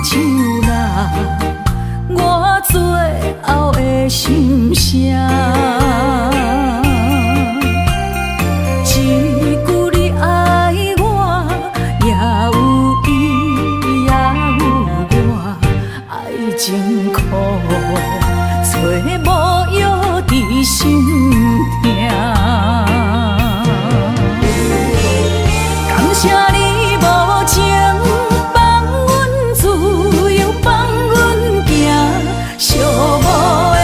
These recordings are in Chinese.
唱啦，我最后的心声。一句你爱我，也有伊，也有我，爱情苦，找无药伫心痛。感谢你无情。 寂寞的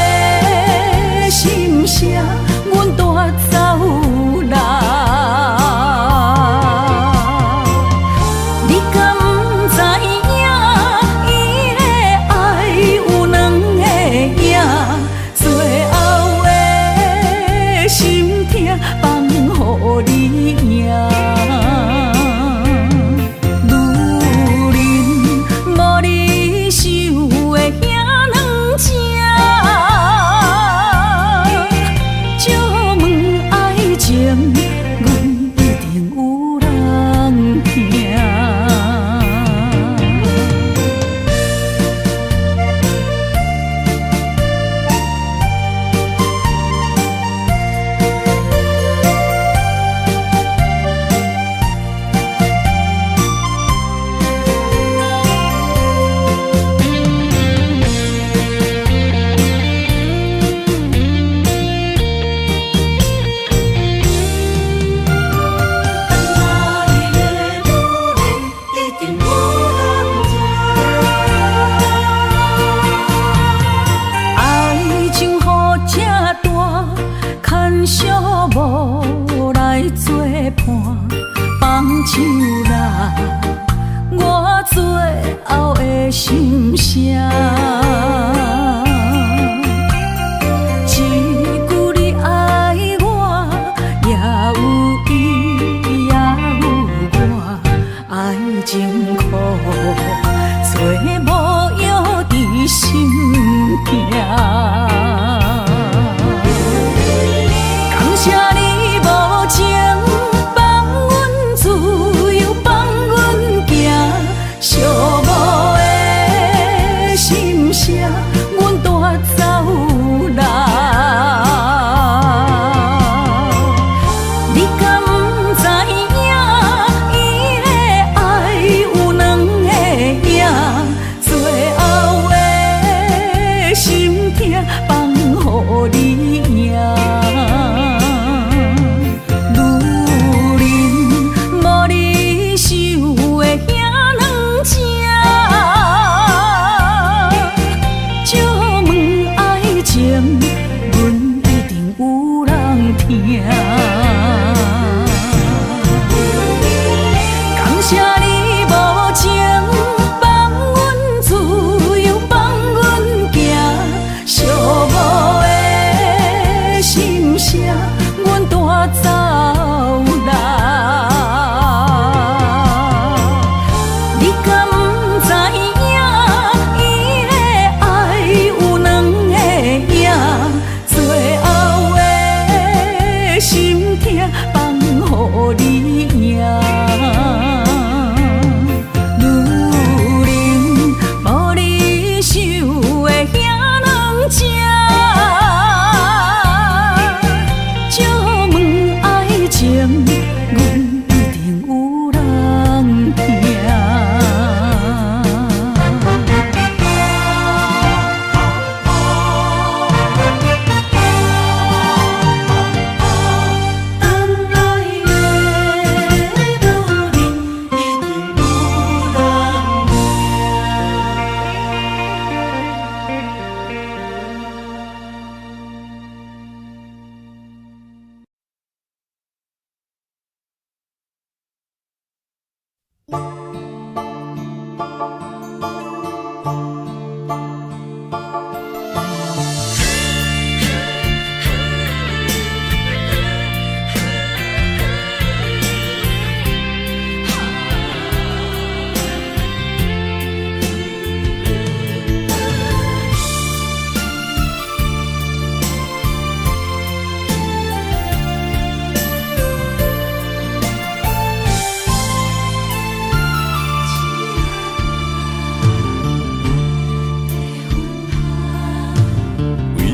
心声，阮带走啦。你敢不知影？伊的爱有两个影，最后的心痛放予你赢。 无来作伴，放手啦，我最后的心声。一句你爱我，也有伊，也有我，爱情苦，找无药伫心痛。 谢你无情，放阮自由，放阮行，寂寞的心声。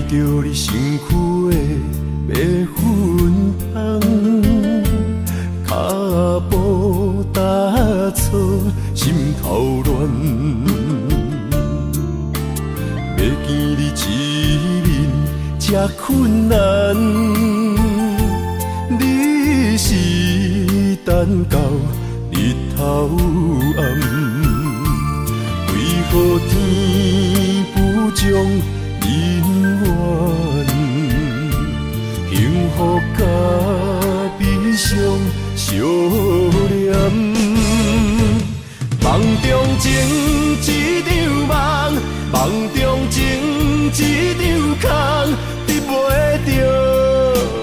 着你身躯的白粉香，脚步踏错，心头乱。要见你一面这困难，你是等到日头暗，为何天不将人怨？幸福甲悲伤相连，梦中情一场梦，梦中情一场空，得袂着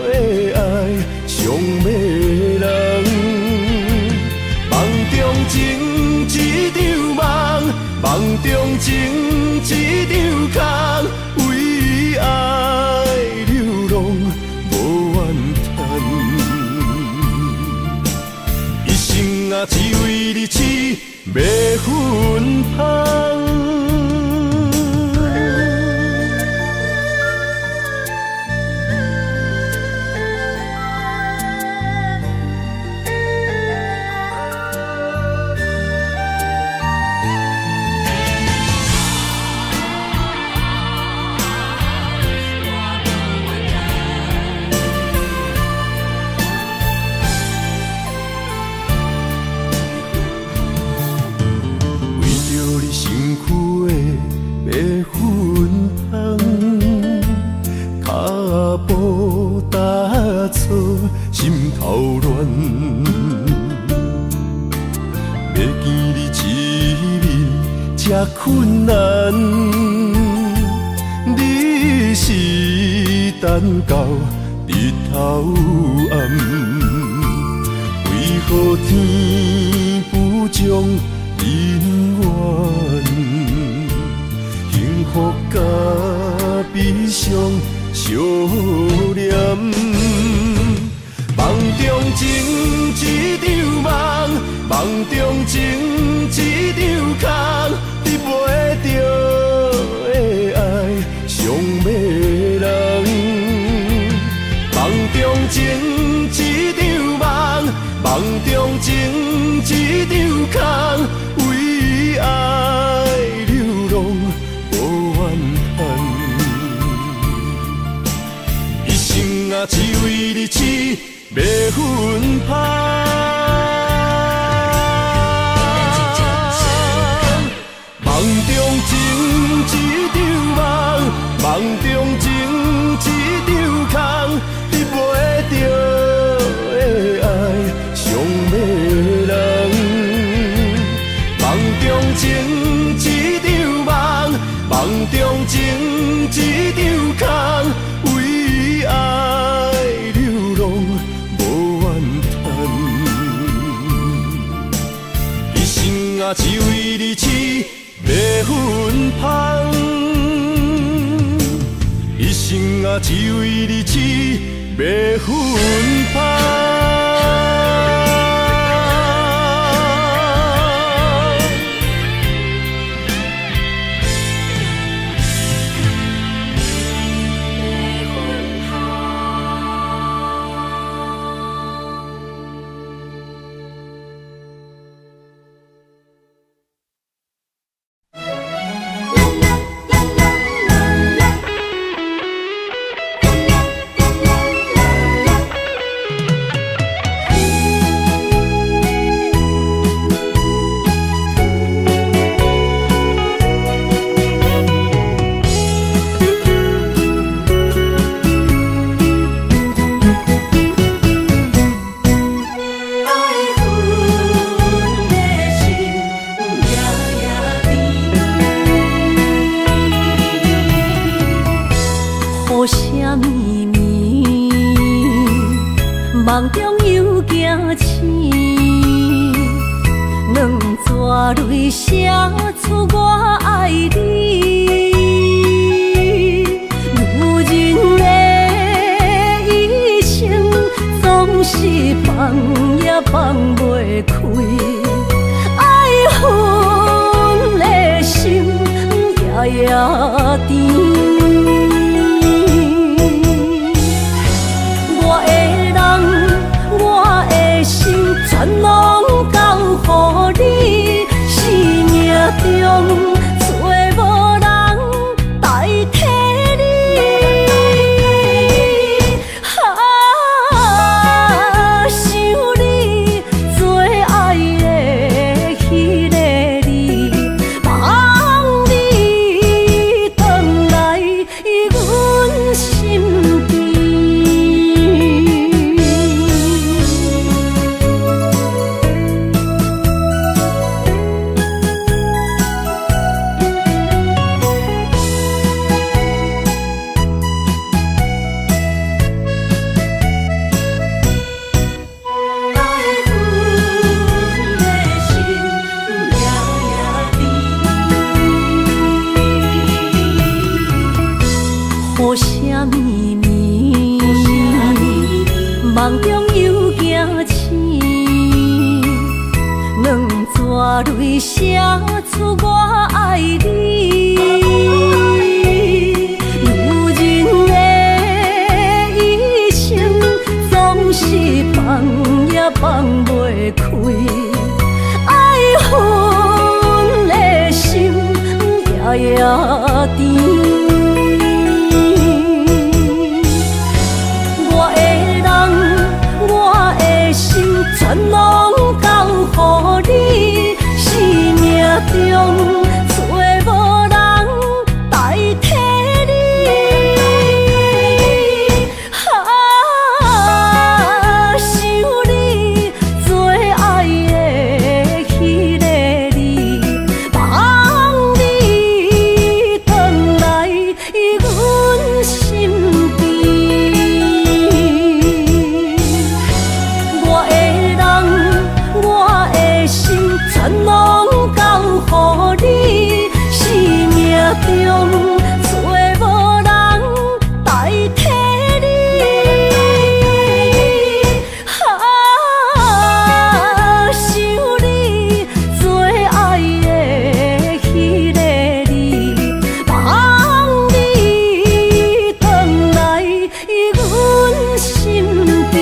的爱上迷人。梦中情一场梦，梦中情一场空，为爱流浪无怨叹，一生啊只为你痴迷魂香。心头乱，要见你一面这困难，你是等到日头暗，为何天不将人怨？幸福甲悲伤相连。梦中情一场梦，梦中情一场空，得袂着的爱上迷人。梦中情一场梦，梦中情一场空，为爱流浪无怨叹，一生啊只为你痴迷魂香。梦中情一场梦，梦中情一场空，得袂着的爱上迷人。梦中情一场梦，梦中情一场空，为爱流浪无怨叹，一生啊只为你痴迷魂香，一生啊只为你痴迷魂香。梦中又惊醒，两纸泪写出我爱你。女人的一生总是放也放袂开，爱恨的心夜夜甜。雨啥咪咪，梦中又惊醒，两纸泪写出我爱你。如今的一生，总是放也放袂开，爱恨的心夜夜甜。全拢交予你，生命中找无人代替你。想你最爱的迄个你，望你回来阮身边。全拢交予你，生命中找无人代替你。想你最爱的迄个你，望你回来阮身边。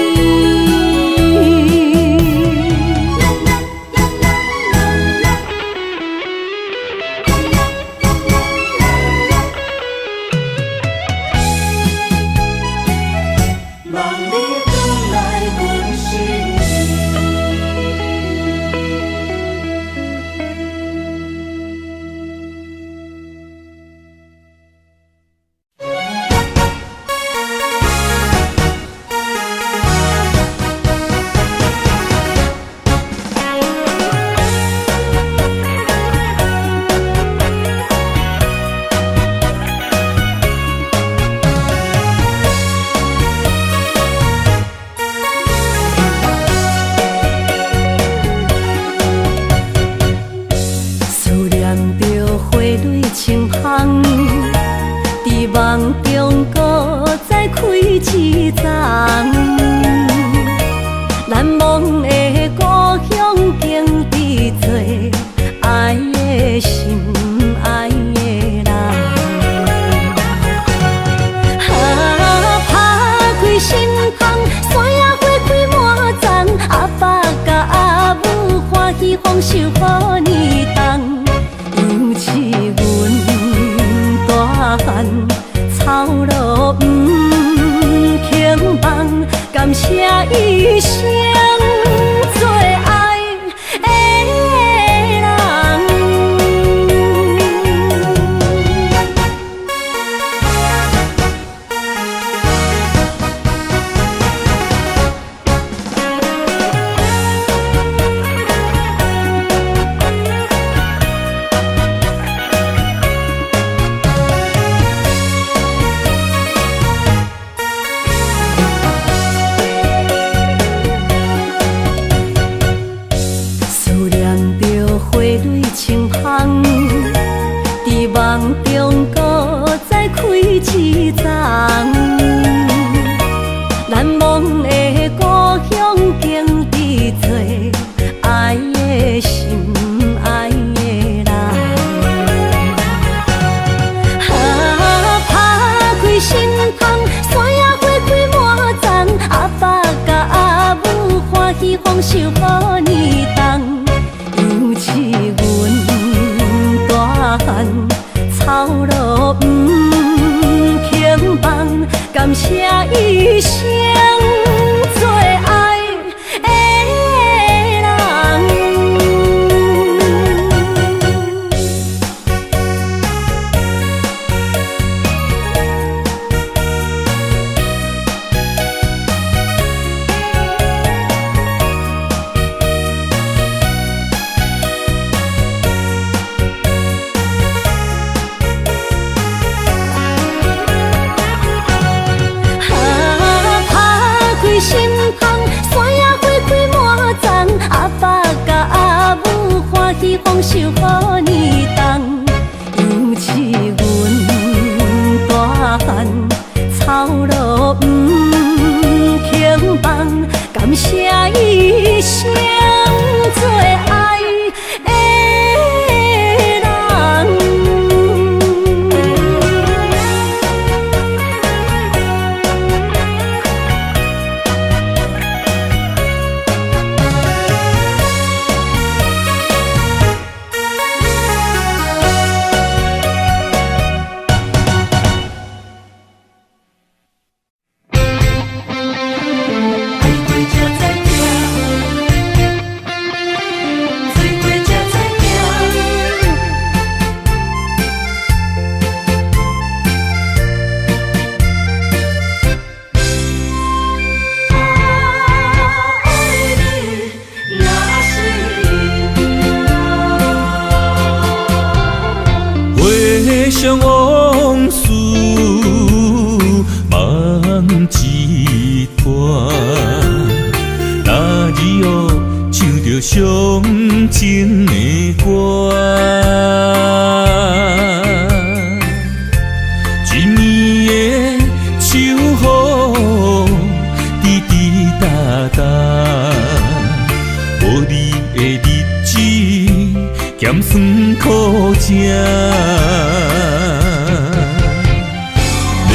清香，伫梦中搁再开一丛，难忘的故乡经伫做爱的心，爱的人。拍开心窗，山野花开满丛，阿爸甲阿母欢喜丰收好年冬。尤其大汉草路不轻放，感谢一生最爱的人。清香，伫梦中搁再开一丛，难忘的故乡经伫做爱的心，爱的人。拍开心窗，山野花开满丛，阿爸甲阿母欢喜丰收好年冬。尤其大汉草路不轻放，感谢一生最爱的人。心窗，山野花开满丛，阿爸甲阿母欢喜丰收好年冬。尤其阮大汉酸苦涩。你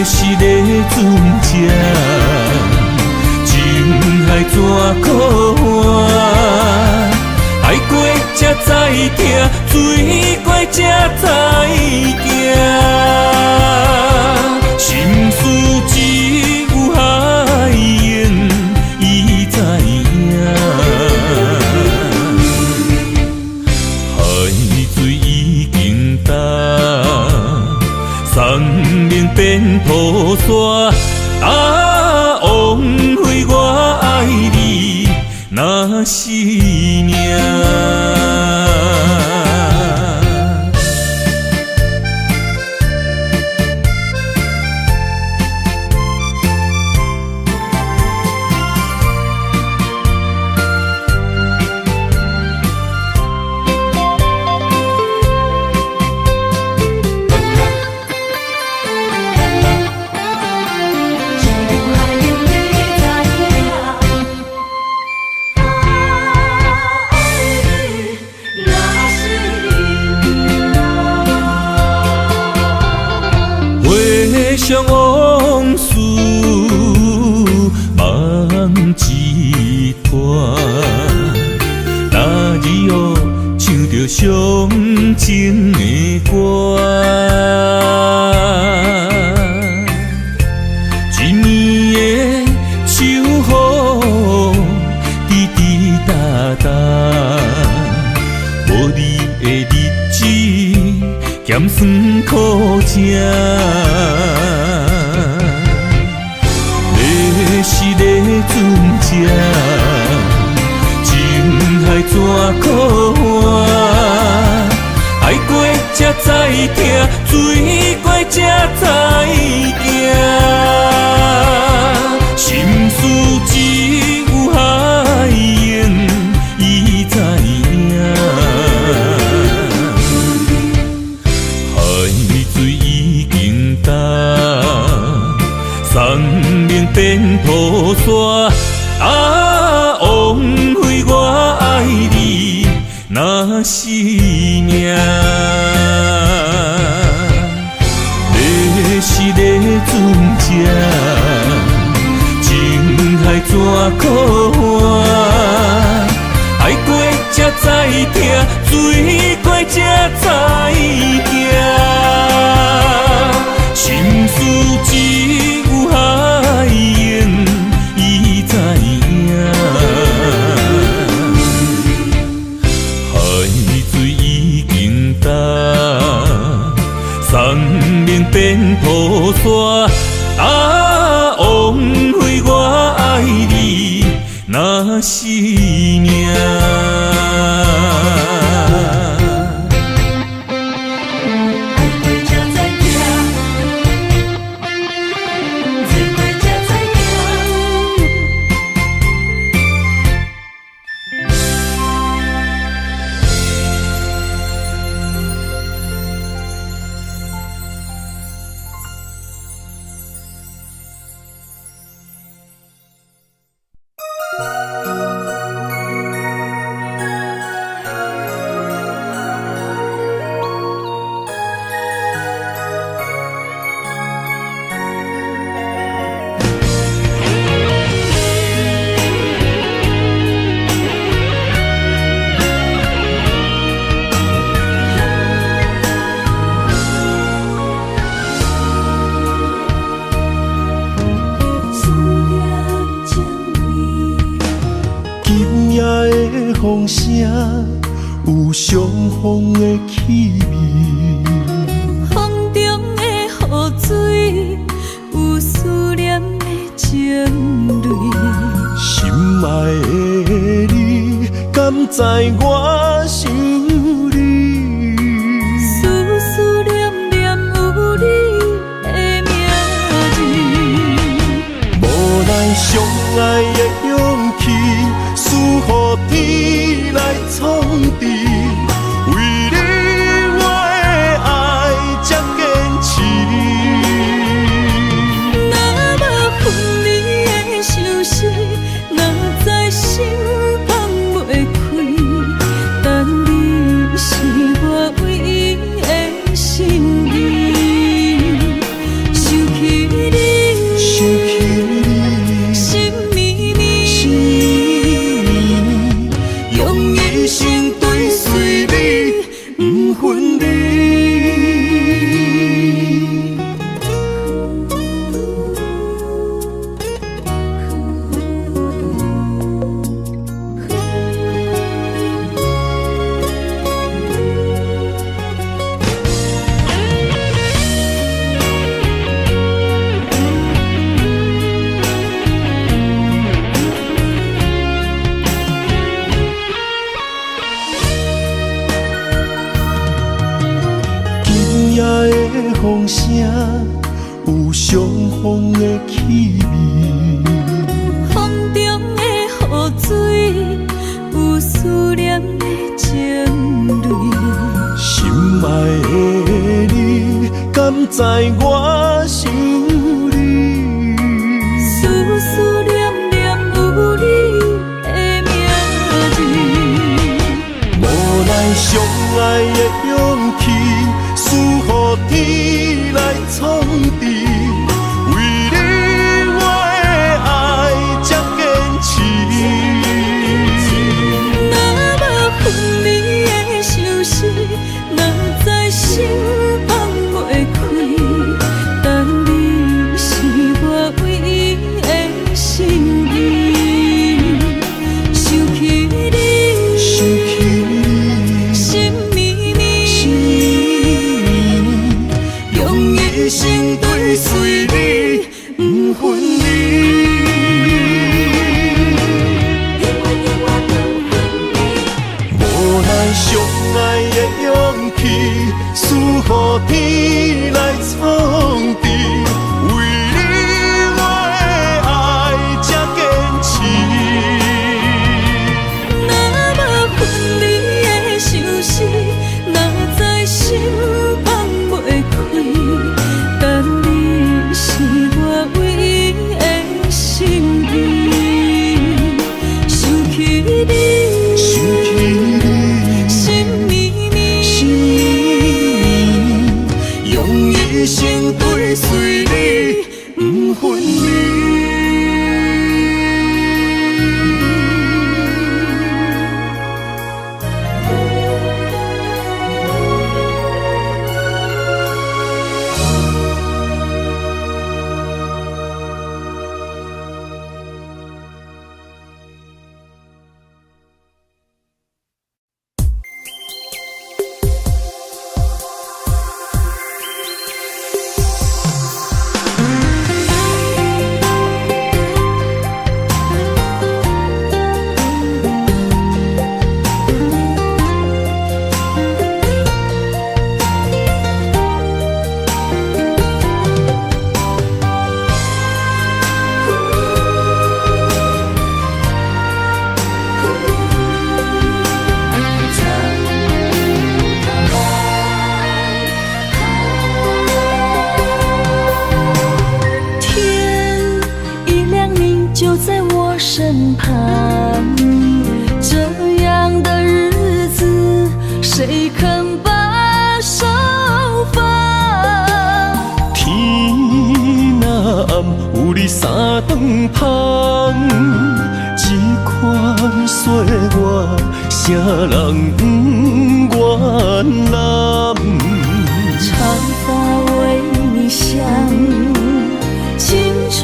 是个船只，情海怎可换？爱过才知疼，水过才知行。心事只有海燕伊知影。海水已经干，山明变土沙。枉费我爱你那是命。想往事梦一段，那日后唱着伤情的歌。一年的秋雨滴滴答答，无你的日子咸酸苦涩。你是个船只，情海怎可换？爱过才知疼，水过才知行。心事只有海燕伊知影。海水已经干，山明变土沙。枉费我爱你那是命。你是个船只，情海怎可换？爱过才知疼，水过才知行。心事只有海燕伊知影。海水已经干，山明变土沙。枉费我爱你那是命。风声有相逢的气味，风中的雨水有思念的情泪。心爱的你，敢知我想你？思思念念有你的名字，无奈相爱的勇气，输予天来创治。为你我的爱才坚持。若无分离的相思，哪知心放袂开？相逢的气味。风中的雨水，有思念的情泪。心爱的你，敢知我想你？思思念念有你的名字。无奈相爱的勇气，输予天来创治。为你我的爱才坚持。若无分离的相思，若在心放袂开，但你是我唯一的心意。想起你，心绵绵，用一生追随你，不分离。无奈相爱的勇气，输予天来创治。为你我的爱才坚持。若无分离的相思，若在心放袂开，但你是我唯一的心意。想起你，心绵绵，用一生追随你，不分离。身旁，这样的日子谁肯把手放？天若暗，有你三顿香，这款岁月，啥人不愿揽？长发为你香，青春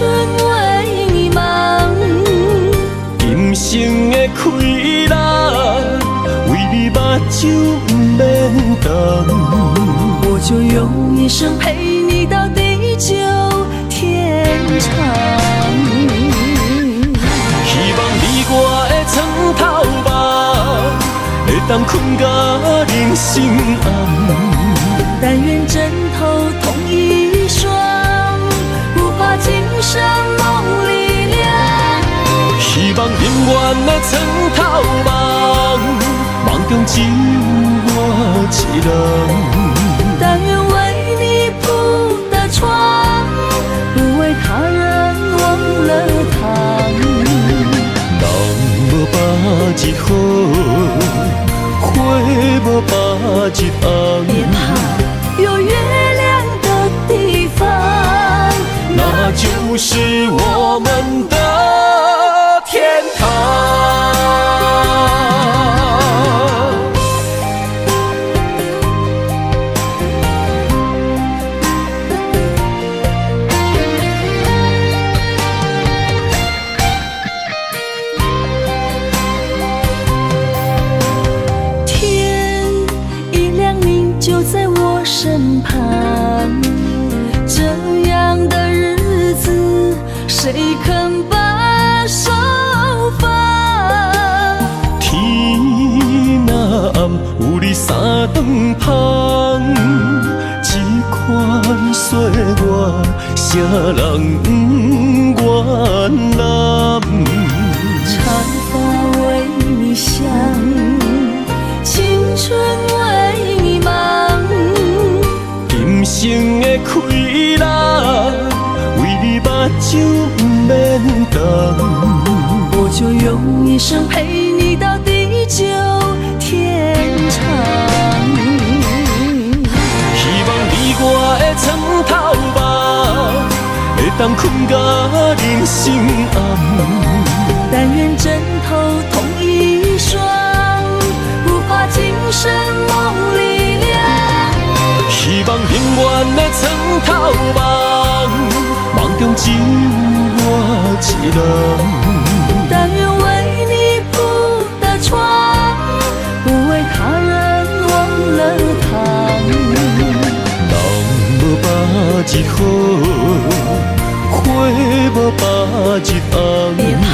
为你忙。今生的快乐，为你目睭不免干。我就用一生陪你到地久天长。希望你我的床头梦，会当困甲人心暗。但愿枕头同一双，无法今生梦里亮。希望永远的床头梦，梦中只有我一人。但愿为你铺的床，不为他人忘了躺。人无把日好，花无把日红。别怕，有月亮的地方，那就是我们的天堂。天一亮，你就在我身旁。这样的日子，谁肯把手放？天若暗，有你三顿香，这款岁月，啥人不愿揽？长发为你香，青春为你忙。今生的快乐，为你目睭不免重。我就用一生陪你到地久天长。希望你我的床头梦，会当困到人生暗。但愿枕头同一双，不怕今生梦里凉。希望永远的床头梦，梦中只有我一人。但愿为你铺的床，不为他人忘了躺。人无百日好，花无百日红。别怕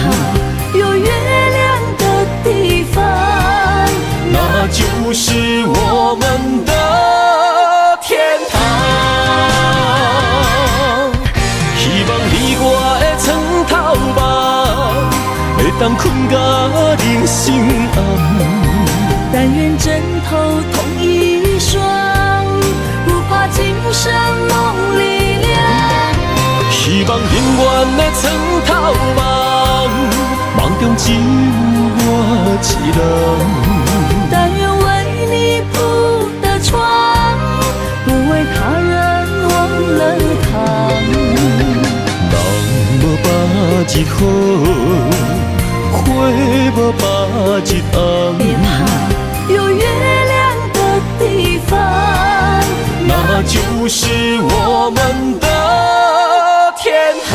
有月亮的地方，那就是我们的天堂。希望你我的床头梦，会当困到人生暗。但愿枕头同一双，不怕今生梦里凉。希望永远的床头梦，梦中只有我一人。但愿为你铺的床，不为他人忘了躺。人无百日好，花无百日红。别怕有月亮的地方，那就是我们的天堂。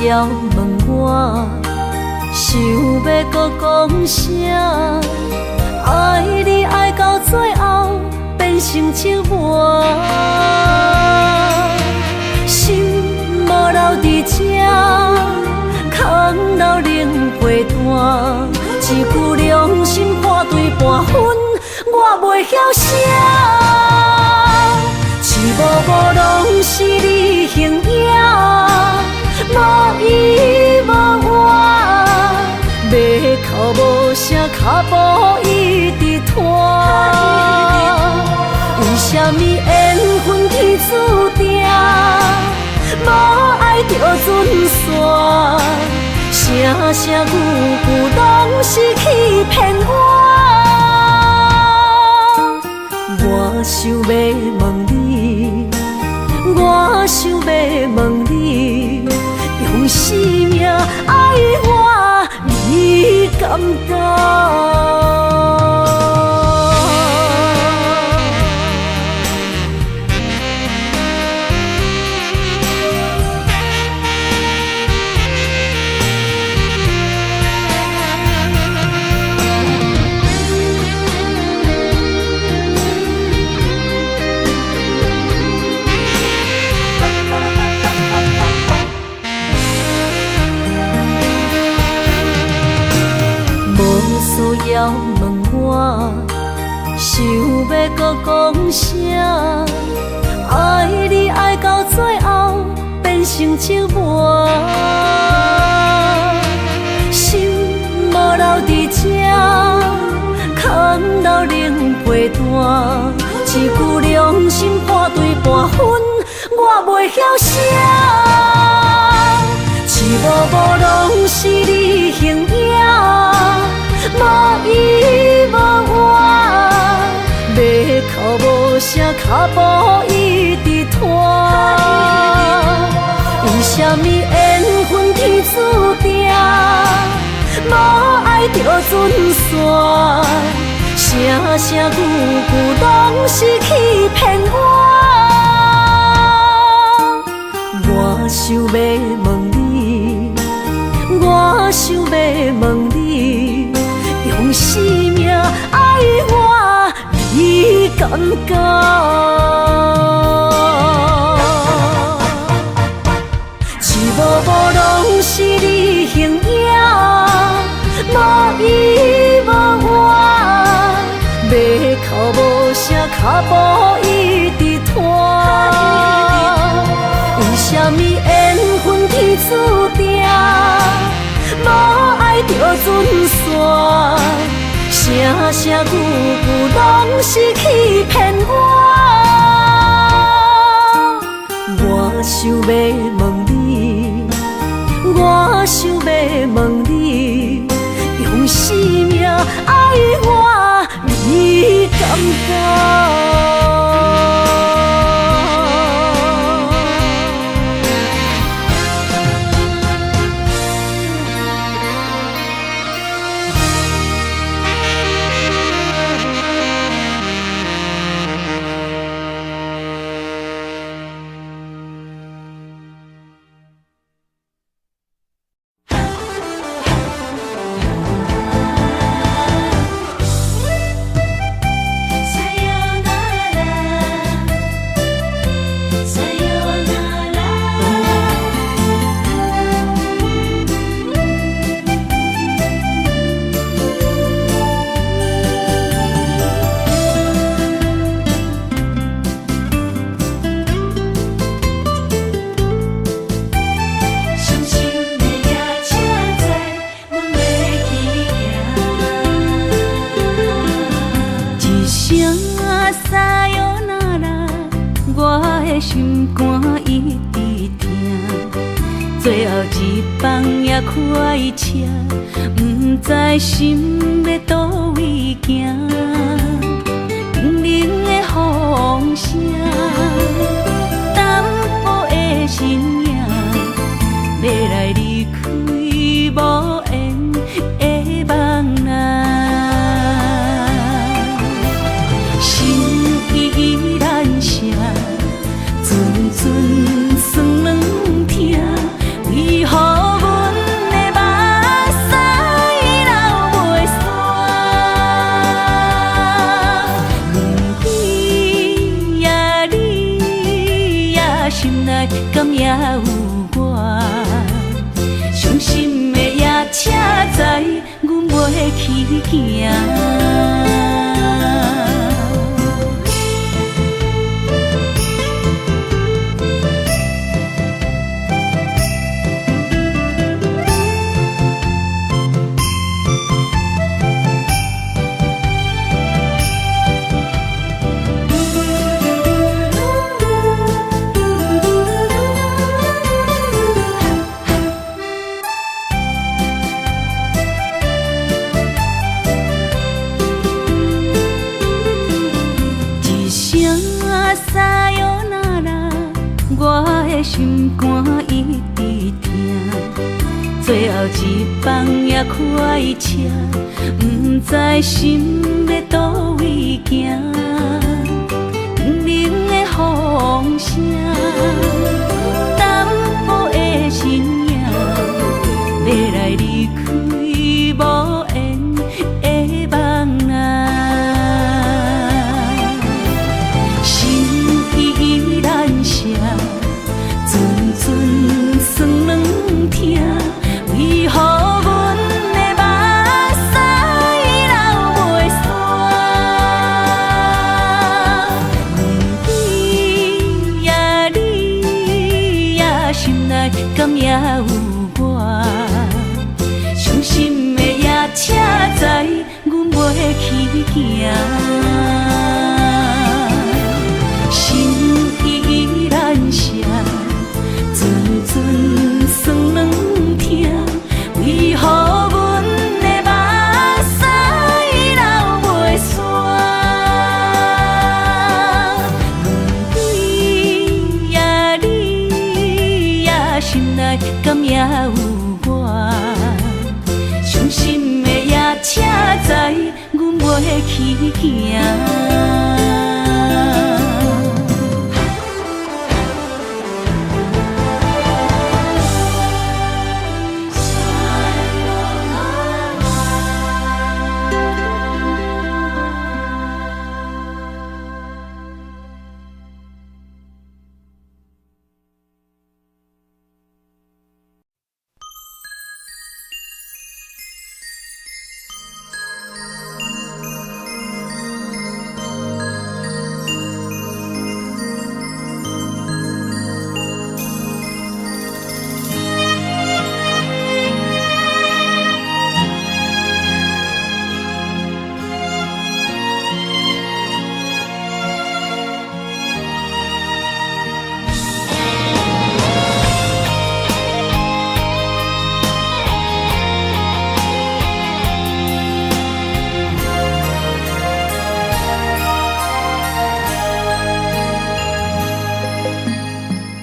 要问我，想要搁讲啥？爱你爱到最后变成寂寞，心无留伫这，空留冷陪单。一句良心半对半分，我袂晓写。一幕幕拢是你形影。无依无我，要哭无声，脚步一直拖。为什么缘分天注定，无爱就准线？声声句句拢是欺骗我。我想要问你，我想要问你。用生命爱我，你敢当？要问我，想要搁讲啥？爱你爱到最后变成寂寞，心无留伫这，空留冷陪单。一句良心半对半分，我袂晓写。一幕幕拢是你形影，无依无我，要哭无声，脚步一直拖。为什么缘分天注定，无爱就准线？声声句句拢是欺骗我。我想要问你，我想要问你，用生命爱我，你敢敢？一幕幕拢是你形影，无依无我，要哭无声，脚步一直拖。为什么缘分天注定，无爱就准线？声声句句拢是欺骗我。我想要问你，我想要问你，用生命爱我，你敢敢？心肝一直疼，最后一放也开车，不知心要倒位行。冷冷的风声，淡薄的身影，要来离开无缘的梦啊。心依然舍。阵酸软疼，为何阮的目屎流袂煞？问你呀你呀，心内敢也有我？伤心的夜车载，阮袂去行。心肝一直疼，最后一放也开车，不知心要倒位行。冷冷的风声，淡薄的身影，要来离开无缘的梦啊。心依然舍。阵阵酸软疼，为何阮的目屎流袂煞？问你呀你呀，心内敢也有我？伤心的夜车载，阮袂去行。心依然舍。阵阵酸软疼，行。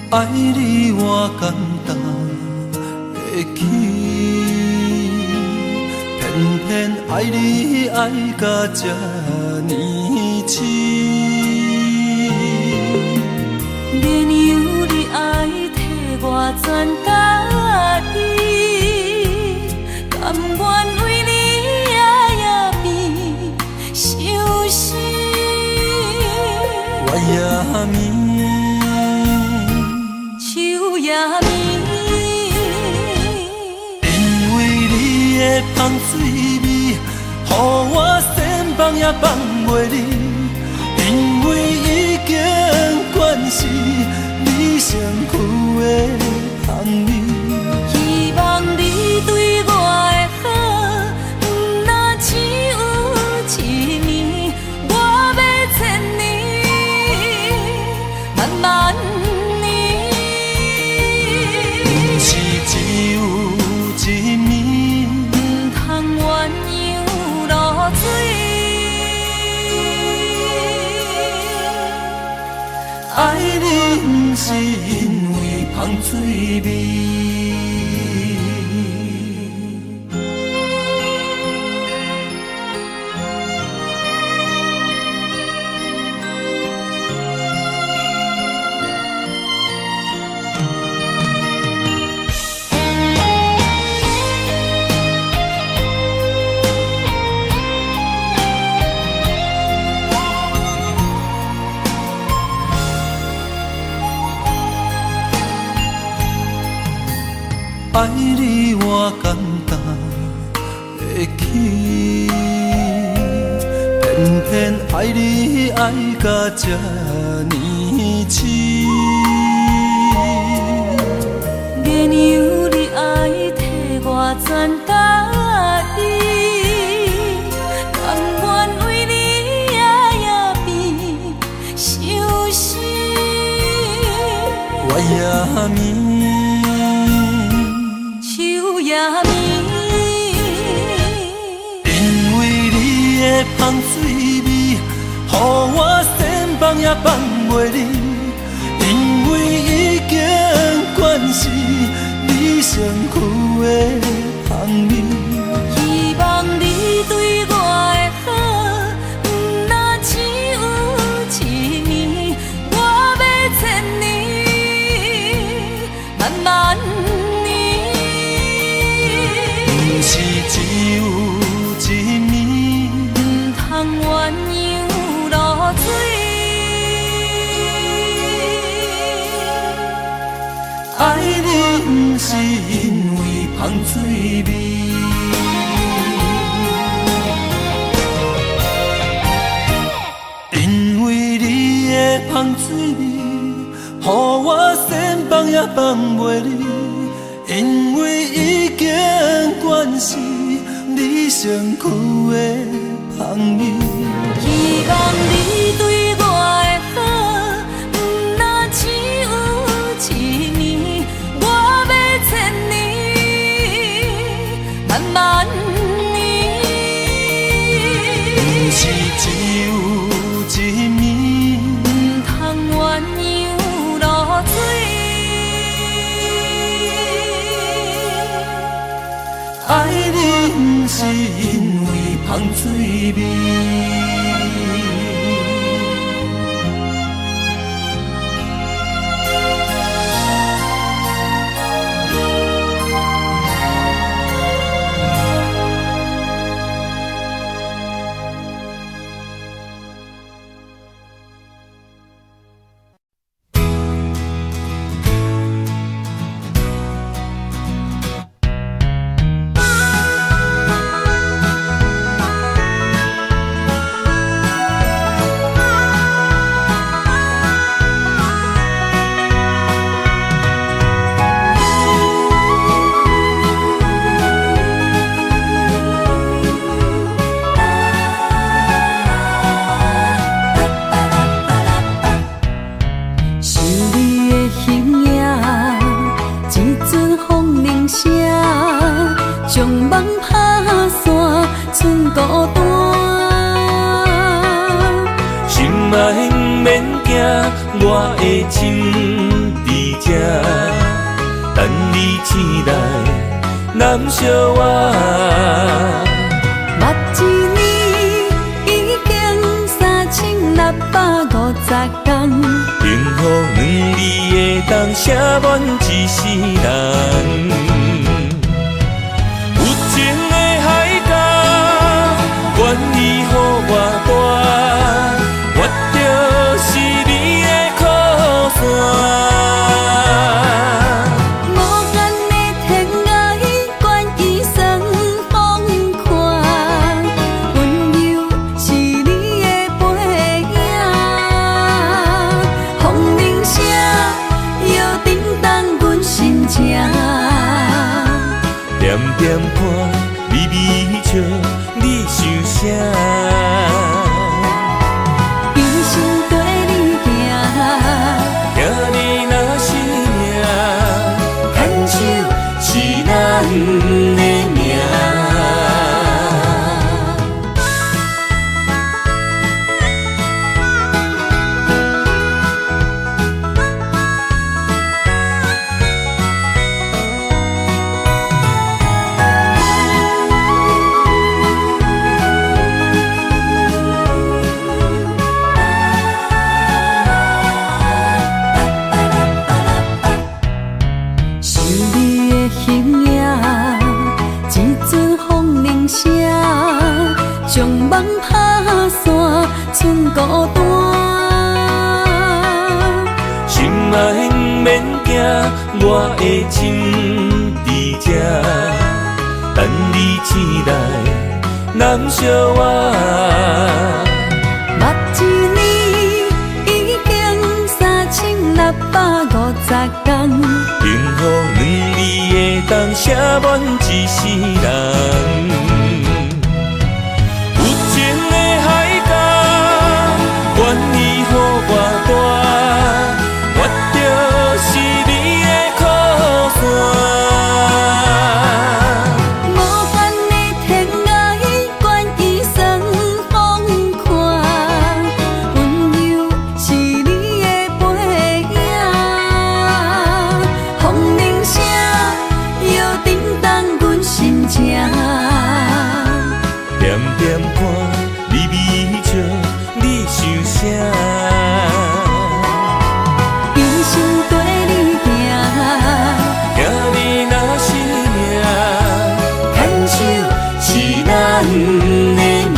爱你我简单会起，偏偏爱你爱到这呢痴。连由你爱替我全家己，甘愿为你夜变伤心。我也眠。因为你的香水味，予我先放也放袂离。因为已经惯是你身躯的香味。希望你对我的好，不若只有一年，我要千年，慢慢。爱你不是因为香水味。爱你我简单会起，偏偏爱你爱到这呢痴。连由你爱替我全家己，甘愿为你夜变伤心。我也眠。因为你的香水味，予我先放也放袂离。因为已经惯是你身躯的香味。希望你对我的好，不若只有一年，我要千年，慢慢。是只有一年，不通鸳鸯落水。爱你不是因为香水味。因为你的香水味，予我先放也放袂离。因为已经惯是你身躯的香味。希望你对我的好，不若只有一年，我要千年，慢慢年。不是只有一年，不通鸳鸯落水。爱你不是因为香水味。将梦打散，剩孤单。心爱免惊，我的心伫这，等你醒来，难相我。目一年已经3650天，幸福两字会当写满一世人。有情的海角，愿意予我大，我就是你的靠山。无限的天涯，愿意算风看，温柔是你的背影。风铃声摇叮当阮心情，点点看，微微笑，你想啥？一生跟你行，行你若是命，牵手是咱的命。想你的形影，一阵风铃声，将梦打散，剩孤单。心爱免惊，我的心伫这，等你醒来，难相我。目一年已经3650天，幸福两字会当写满一世人。有情的海角，愿意予我大，我就是你的靠山。无限的天涯，愿意算风看，温柔是你的背影。风铃声摇叮当阮心情，点点看，微微笑，你想啥？一生跟你行，行你若是命，牵手是咱的命。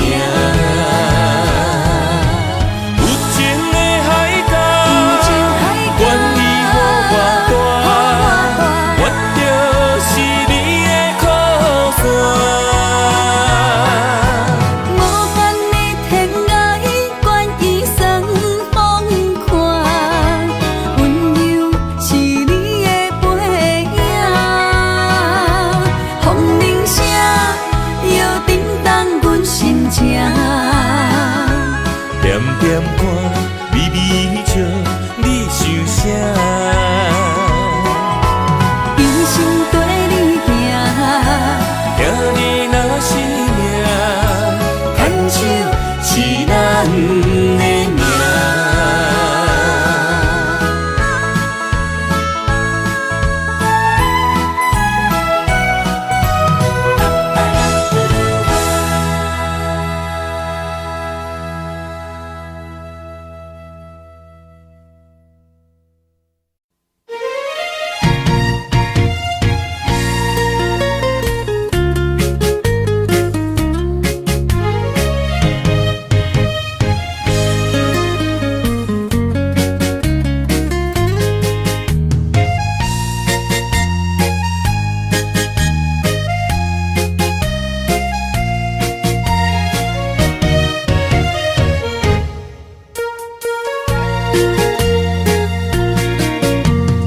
有情的海角，愿意予我大，我就是你的靠山。无限的天涯，愿意算风看，温柔是你的背影。风铃声摇叮当阮心情，点点看，微微笑，你想啥？一生跟你行，行你若是命，牵手是咱的命。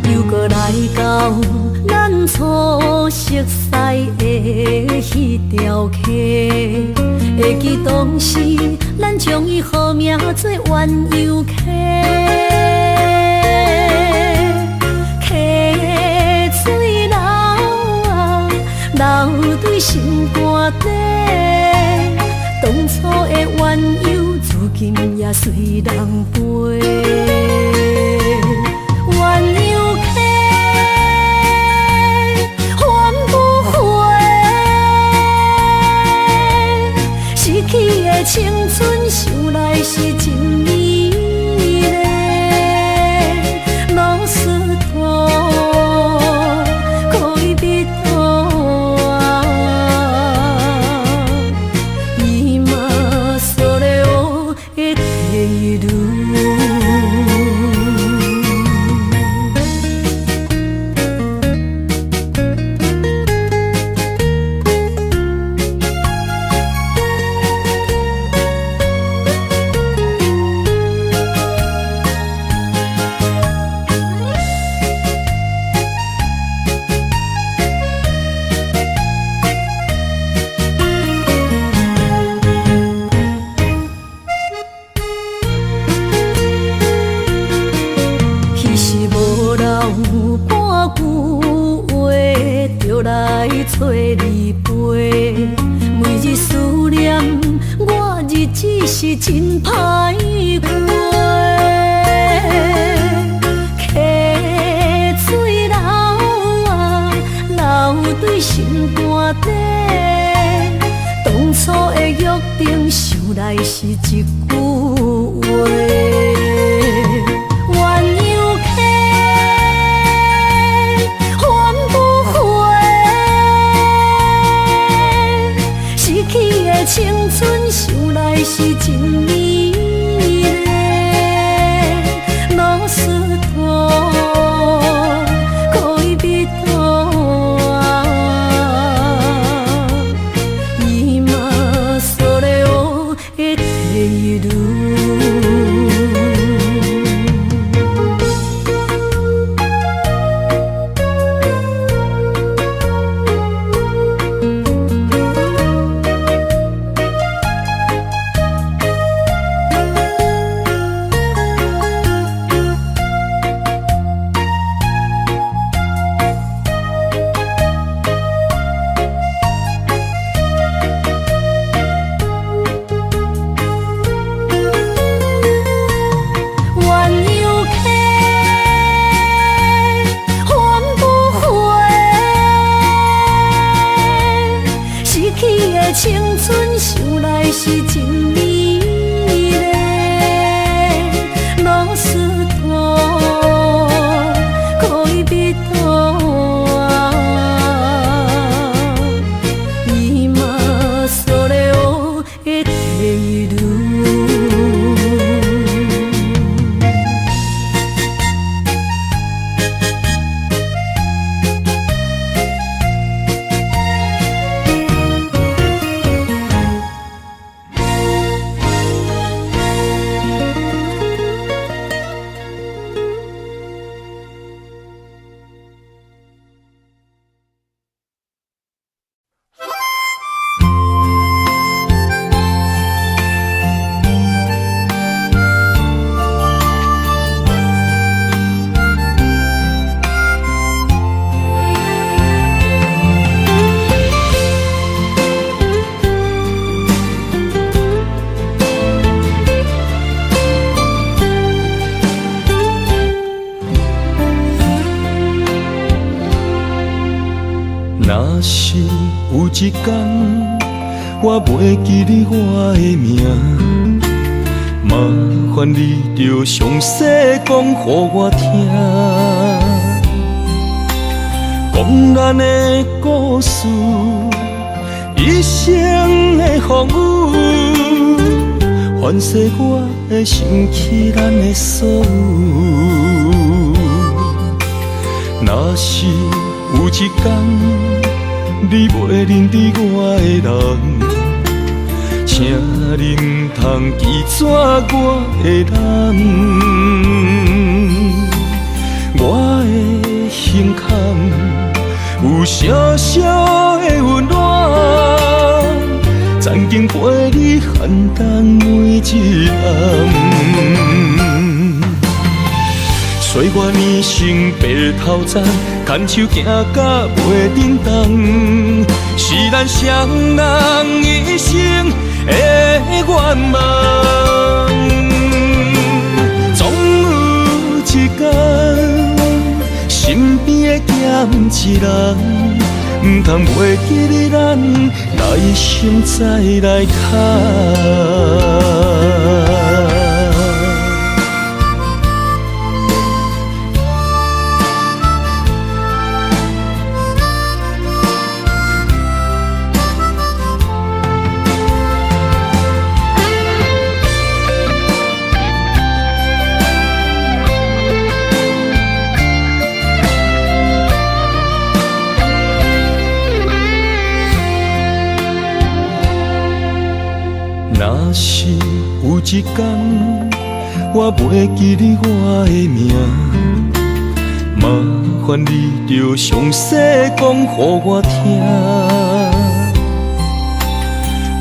又搁来到咱初熟悉的迄条溪，会记当时咱将伊号名做鸳鸯溪。溪水流啊，留对心肝底。当初的缘由，如今也随人飞。鸳鸯客，还不回。失去的青春，想来是真美丽。老师徒，可以别途。今それを得ている。找你陪，每日思念，我日子是真歹过。溪水流啊，流对心肝底。当初的约定，想来是一句话。青春想来是真美丽，老师徒，可以别途。今それを得ている。青春想来是真美丽，老师徒，可以别途。今それを得ている。若是有一天我袂记你我的名，麻烦你着详细讲予我听，讲咱的故事，一生的风雨，反噬我会想起咱的所有。若是有一天你袂认得我的人，请你唔通记住我的难。我的心坎有小小的温暖，曾经陪你寒冬每一暗。岁月年成白头鬃，牵手行甲袂振动。咱双人一生的愿望。总有一天，身边的咸一人，唔通袂记你咱来生再来牵。若是有一天我袂记你我的名，麻烦你着详细讲予我听，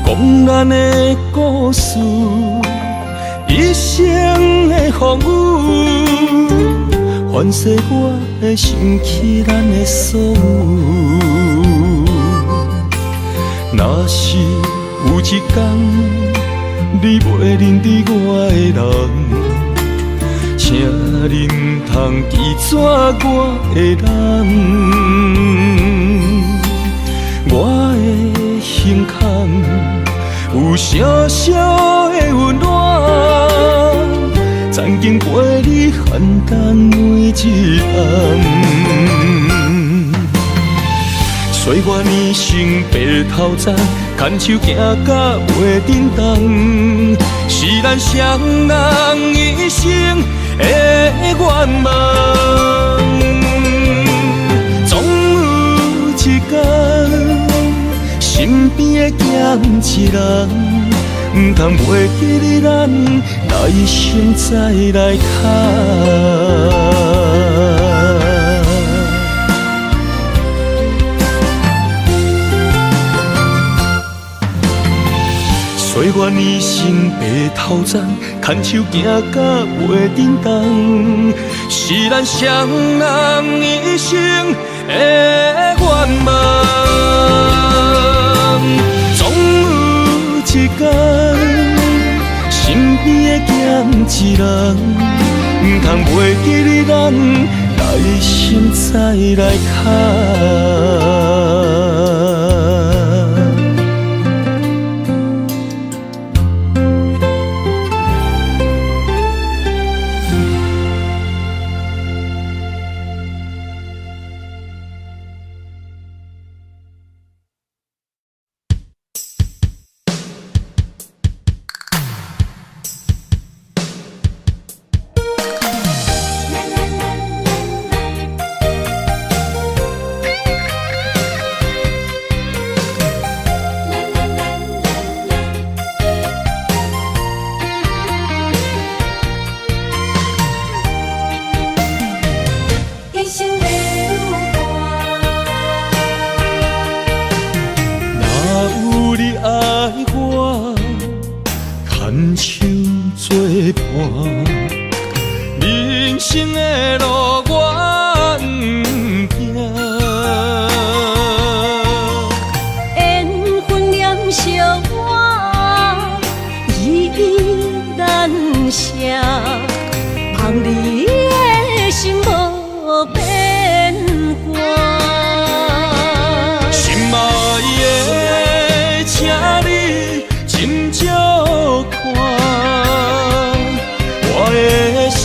讲咱的故事，一生的风雨，反噬我的想起咱的所有。若是有一天你袂认得我的人，请你唔通记住我的人。我的胸腔有小小的温暖，曾经陪你寒冬每一暗。岁月年轻白头鬃，牵手行到袂振动，是咱双人一生的愿望。总有一天，身边的咸一人，唔通袂记你咱来生再来牵。岁月年轻白头鬃，牵手行到袂振动，是咱双人一生的愿望。总有一天，身边的咸一人，唔通袂记你咱来生再来牵。人生的路我不行，缘分念伤我依依难舍，望你的心无变卦。心爱的，请你斟酌看，我的心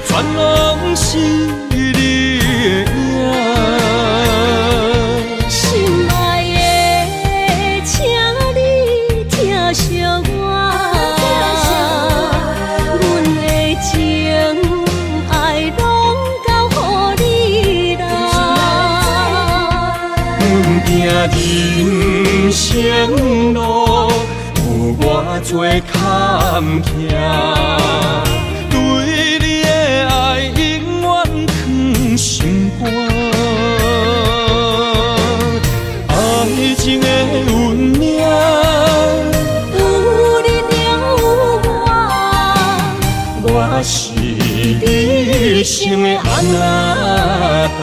全拢是你的影。心爱的，请你疼惜我，阮的情爱拢交予你啦。行人生路有偌多坎坷，对你的爱永远藏心肝。爱情的运命，有你了有我是你生的安那达。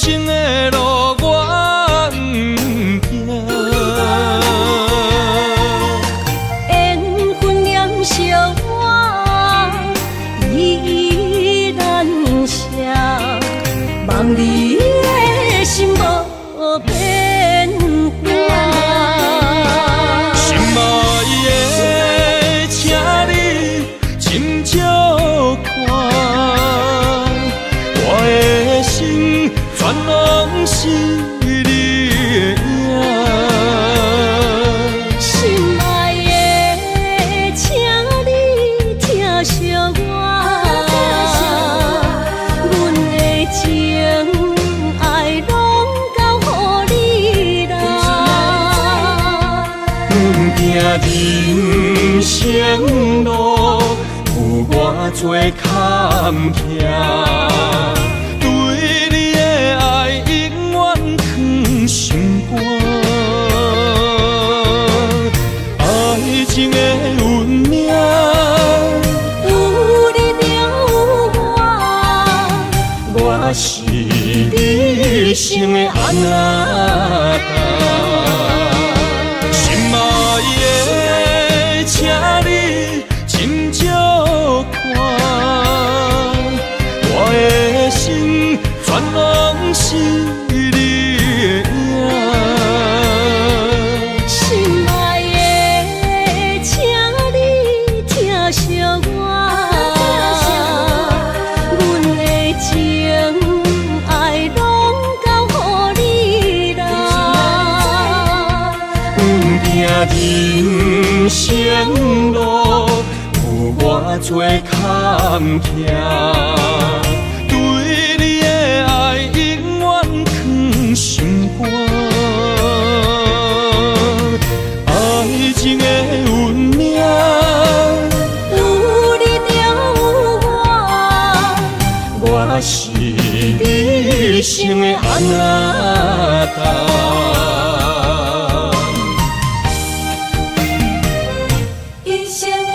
生的路我不行。缘分念惜我，依然写，望你的心无变化。心爱的，请你斟酌看，我的心全拢是你的影。心爱的，请你疼惜我，阮的情爱拢交予你啦。阮行人生路有偌多坎坷，对你的爱永远藏心肝。爱情的运命，有你就有我，我是你生的阿那达。心爱的，请你斟酌看，我的心全拢是你的影。心爱的，请你疼惜我，阮的情爱拢交予你啦。人生路有偌多坎坷，对你的爱永远藏心肝。爱情的运命，有你就有我，我是你生的阿那达。一生的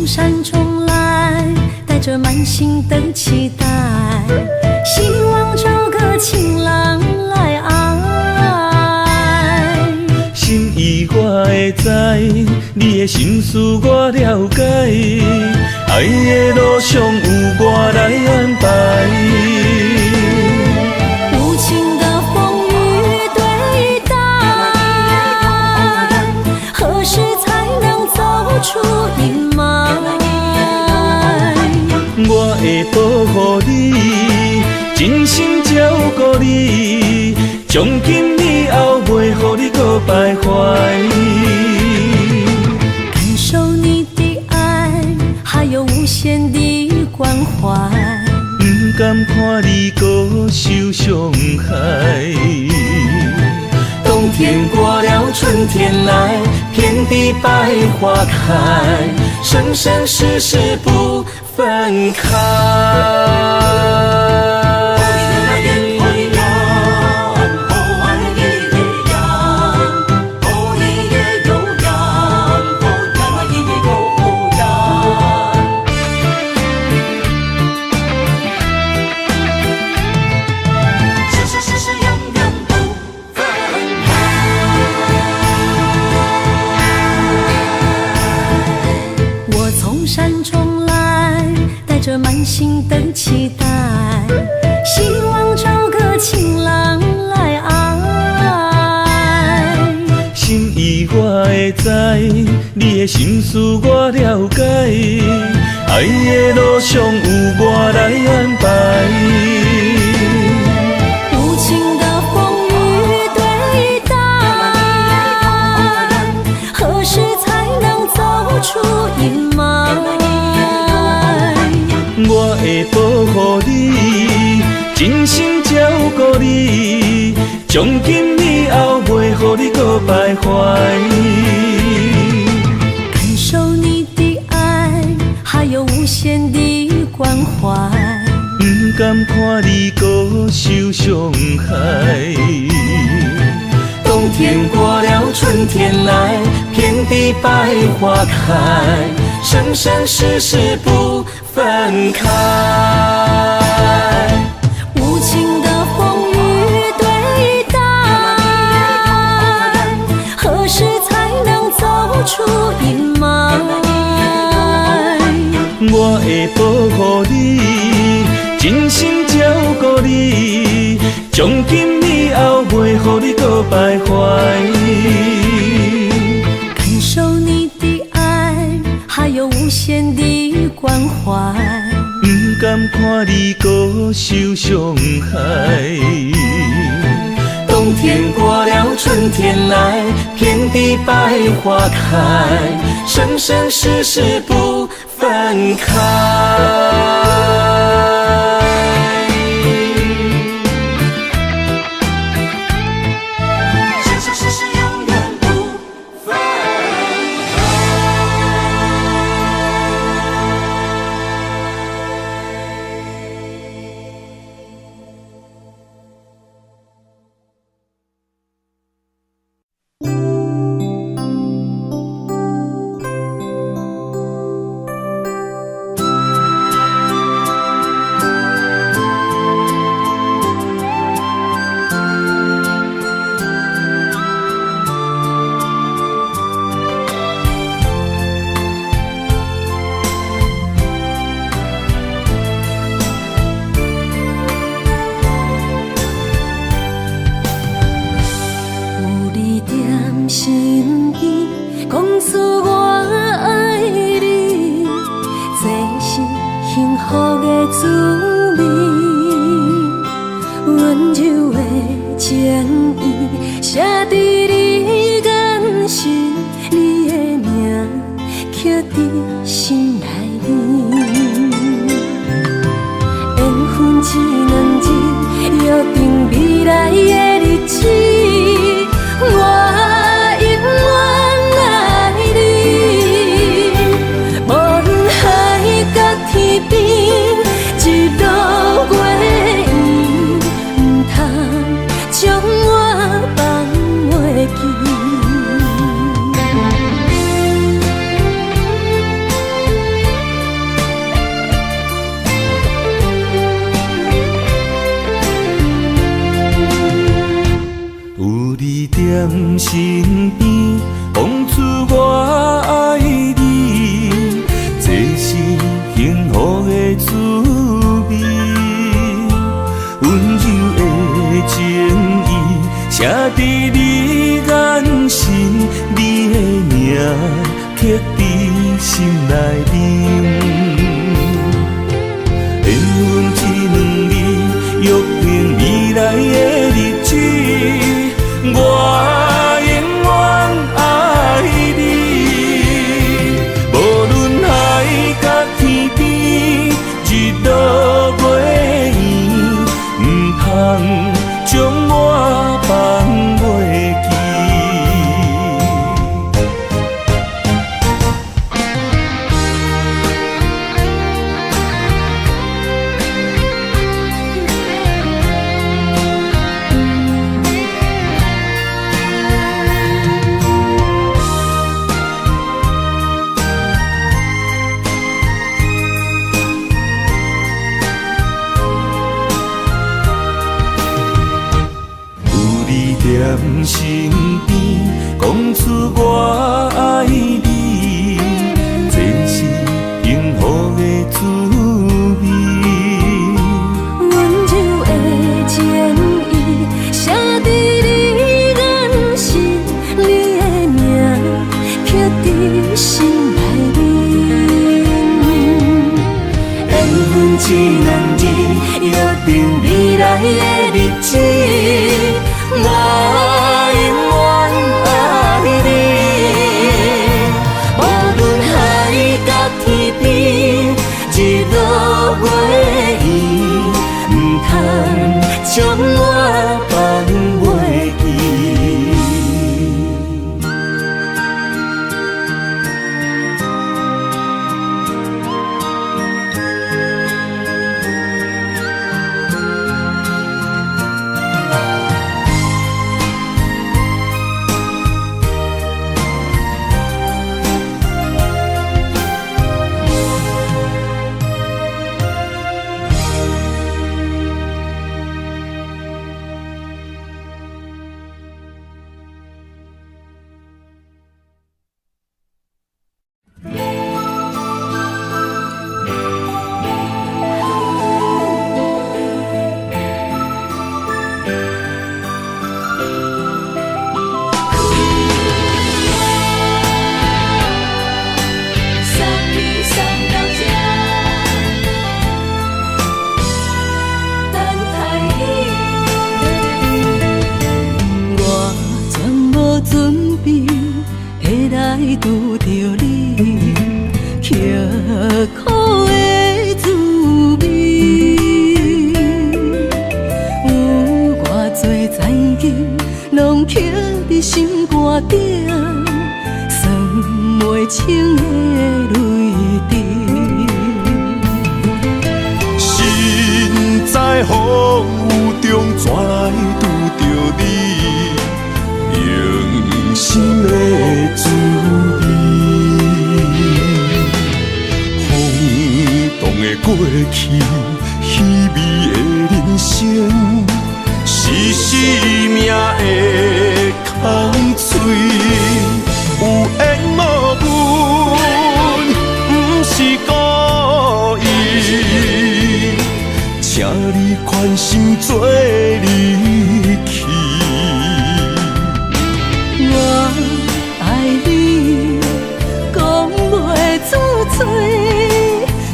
山中来，带着满心的期待，希望找个情郎来爱。心意我会知，你的心思我了解，爱的路上有我来安排。无情的风雨对待，何时才能走出阴霾？我会保护你，真心照顾你，从今以后袂予你搁徘徊。感受你的爱，还有无限的关怀，不甘看你搁受伤害。冬天过了，春天来，遍地百花开，生生世世不分开。山中来，带着满心的期待，希望找个情郎来爱。你的心事我了解，爱的路上有我来安排。无情的风雨对待，何时才能走出阴霾？我会保护你，真心照顾你，从今以后袂予你搁徘徊。感受你的爱，还有无限的关怀。不甘看你搁受伤害。冬天过了，春天来，遍地百花开，生生世世不分开。无情的风雨对待，何时才能走出阴霾？我会保护你，真心照顾你，从今以后袂予你搁徘徊。感受你的爱，还有无限的关怀。不甘看你搁受伤害。冬天过了，春天来，遍地百花开，生生世世不分开。生生世世永远不分开。心意讲出我爱你，这是幸福的滋味。温柔的情意写在你眼神，你的名刻在心内面。缘分只两日，约定未来的日子。我身边讲出我爱你，这是幸福的滋味。温柔的情意写在你眼神，你的名刻在心内面。缘分只两日，约定未来的日子。我永远爱你，无论海角天边，日落月圆，不通将我放袂记。一两日，约定未来的日子，我永远爱你。无论海角天边，日落月圆，唔通将我放袂记。拄着你，刻苦的滋味，有偌多情景，拢刻伫心肝顶，算袂清的泪滴。心在风雨中，怎来拄着你？用心的滋味，风动的过去，稀微的人生，是生命的空嘴，有缘无分，不是故意，请你宽心做离去。我爱你，讲袂出嘴，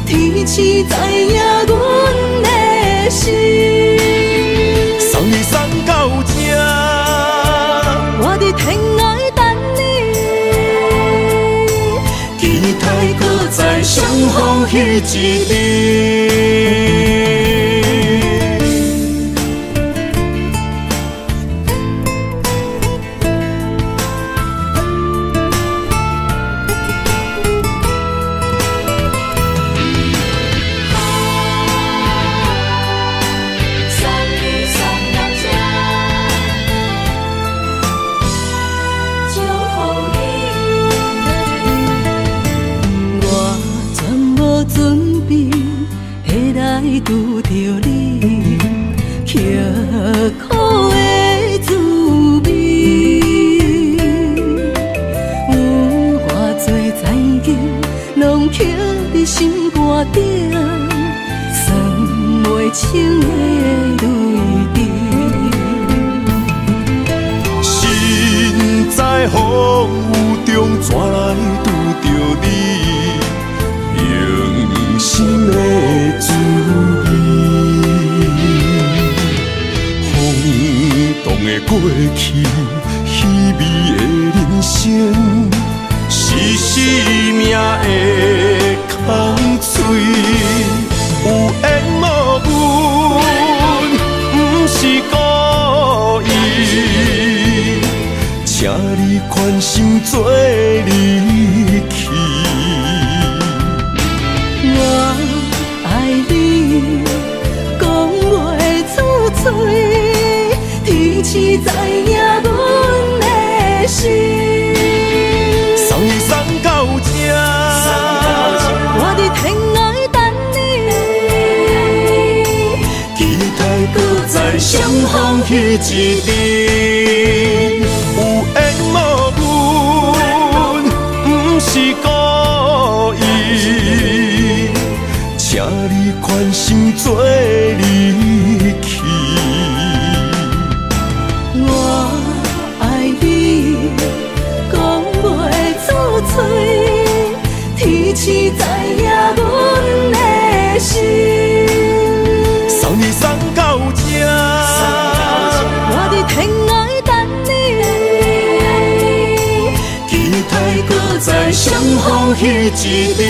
天赐知影阮的心。送你送到这，我伫天涯等你，期待搁再相逢彼一日。拄着你，刻苦的滋味，有偌多情景，拢刻伫心肝顶，算袂清的泪滴。心在风雨中，怎来拄着你？用心的滋味，风动的过去，稀微的人生，是生命的空嘴，有缘无分，不是故意，请你宽心做离去。我爱你，讲袂出嘴，天赐知影阮的心。送你送到这，我伫天涯等你，期待搁再相逢彼一日。有缘无分，不是故意，请你宽心做离去。我爱你，讲袂出嘴，天赐知影阮的心。风彼一日。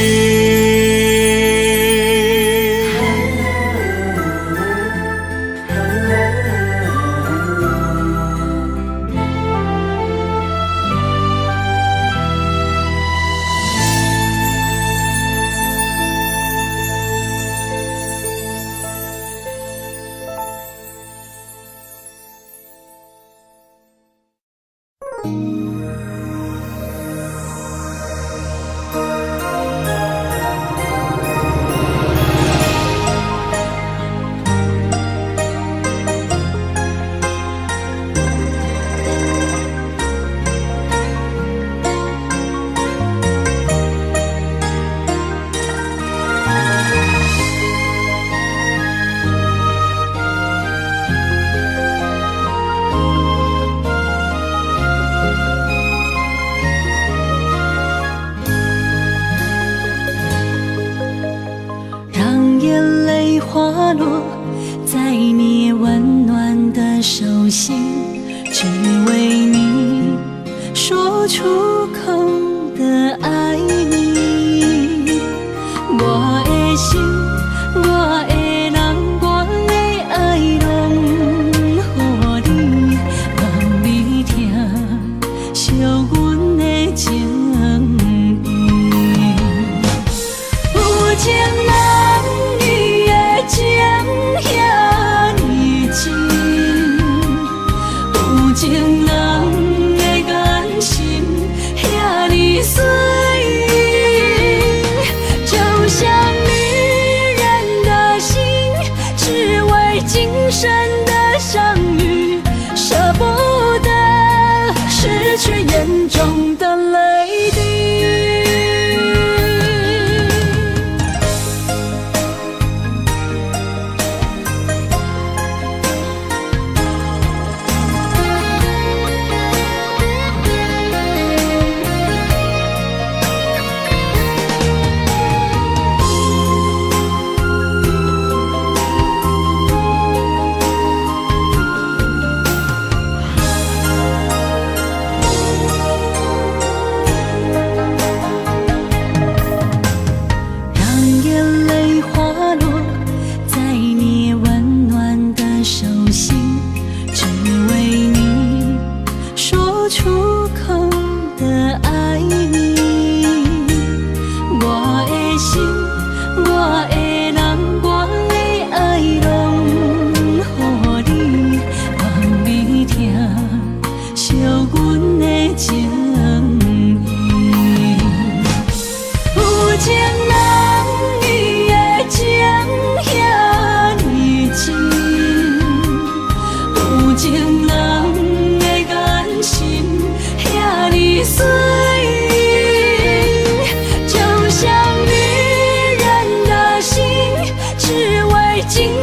让眼泪滑落在你温暖的手心，只为你说出口的爱你。我的心，我的人，我的爱拢予你，望你听惜阮的情意。有情人伊的情遐尼真，有情人的眼神遐尼水，就像女人的心，只为今生的相遇，舍不得失去眼中的泪滴。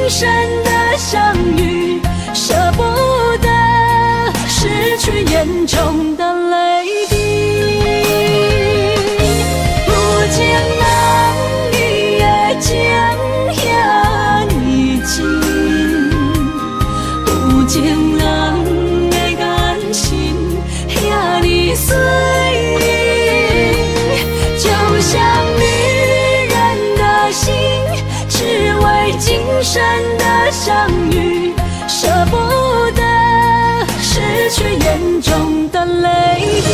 深的相遇，舍不得失去眼中的泪滴。有情人伊的情遐尼真，有情人的眼神遐尼水，就像女人的心，只为今生的相遇，舍不得失去眼中的泪滴。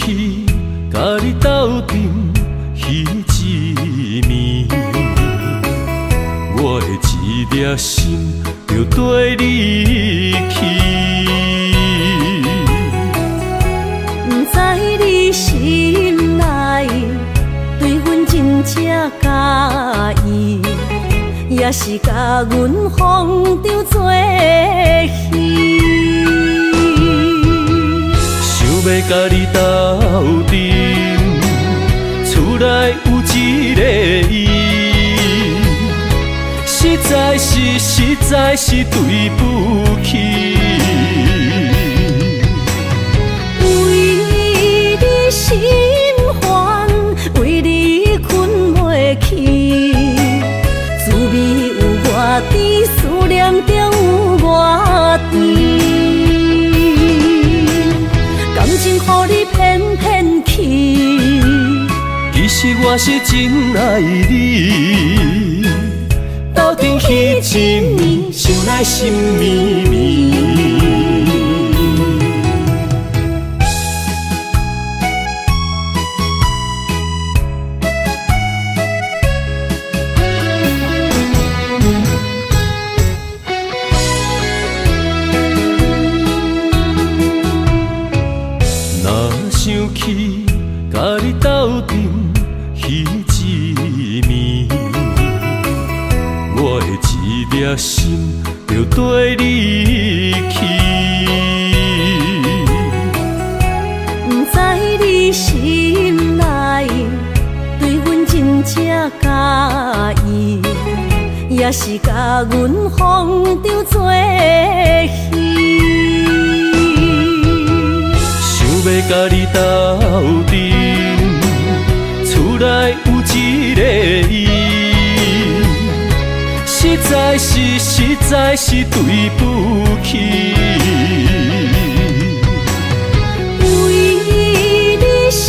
气，甲你斗阵彼一暝，我的一粒心就跟你去。不知你心内对阮真正介意，也是甲阮风中做戏。想要甲你斗阵，厝内有一个伊，实在是对不起。为你心烦，为你困袂去，滋味有外甜，思念就有外甜。感情予你骗骗去，其实我是真爱你，斗阵彼一暝，想来心绵绵。想起甲你斗阵彼一暝，我的一粒心就跟你去。不知你心内对阮真正介意，也是甲阮风中做戏。要甲你斗阵，厝内有一个伊，实在是对不起。为你心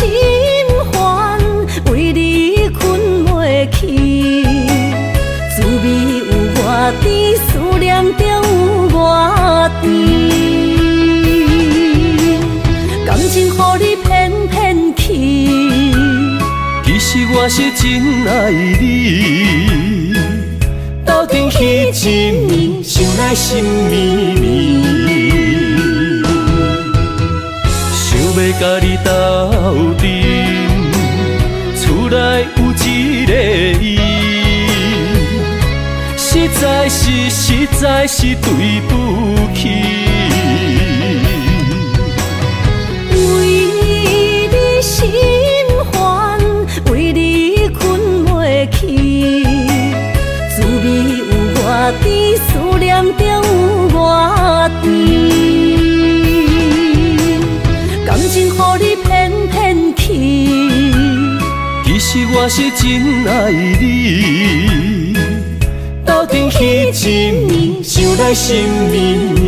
烦，为你困袂去，滋味有外甜，思念就有外甜。感情予你骗骗去，其实我是真爱你，斗阵彼一暝，想来心绵绵。想要甲你斗阵，厝内有一个伊，实在是对不起。心烦，为你困袂去，滋味有外甜，思念就有外甜。感情予你骗骗去，其实我是真爱你，斗阵彼一暝，想来心绵绵。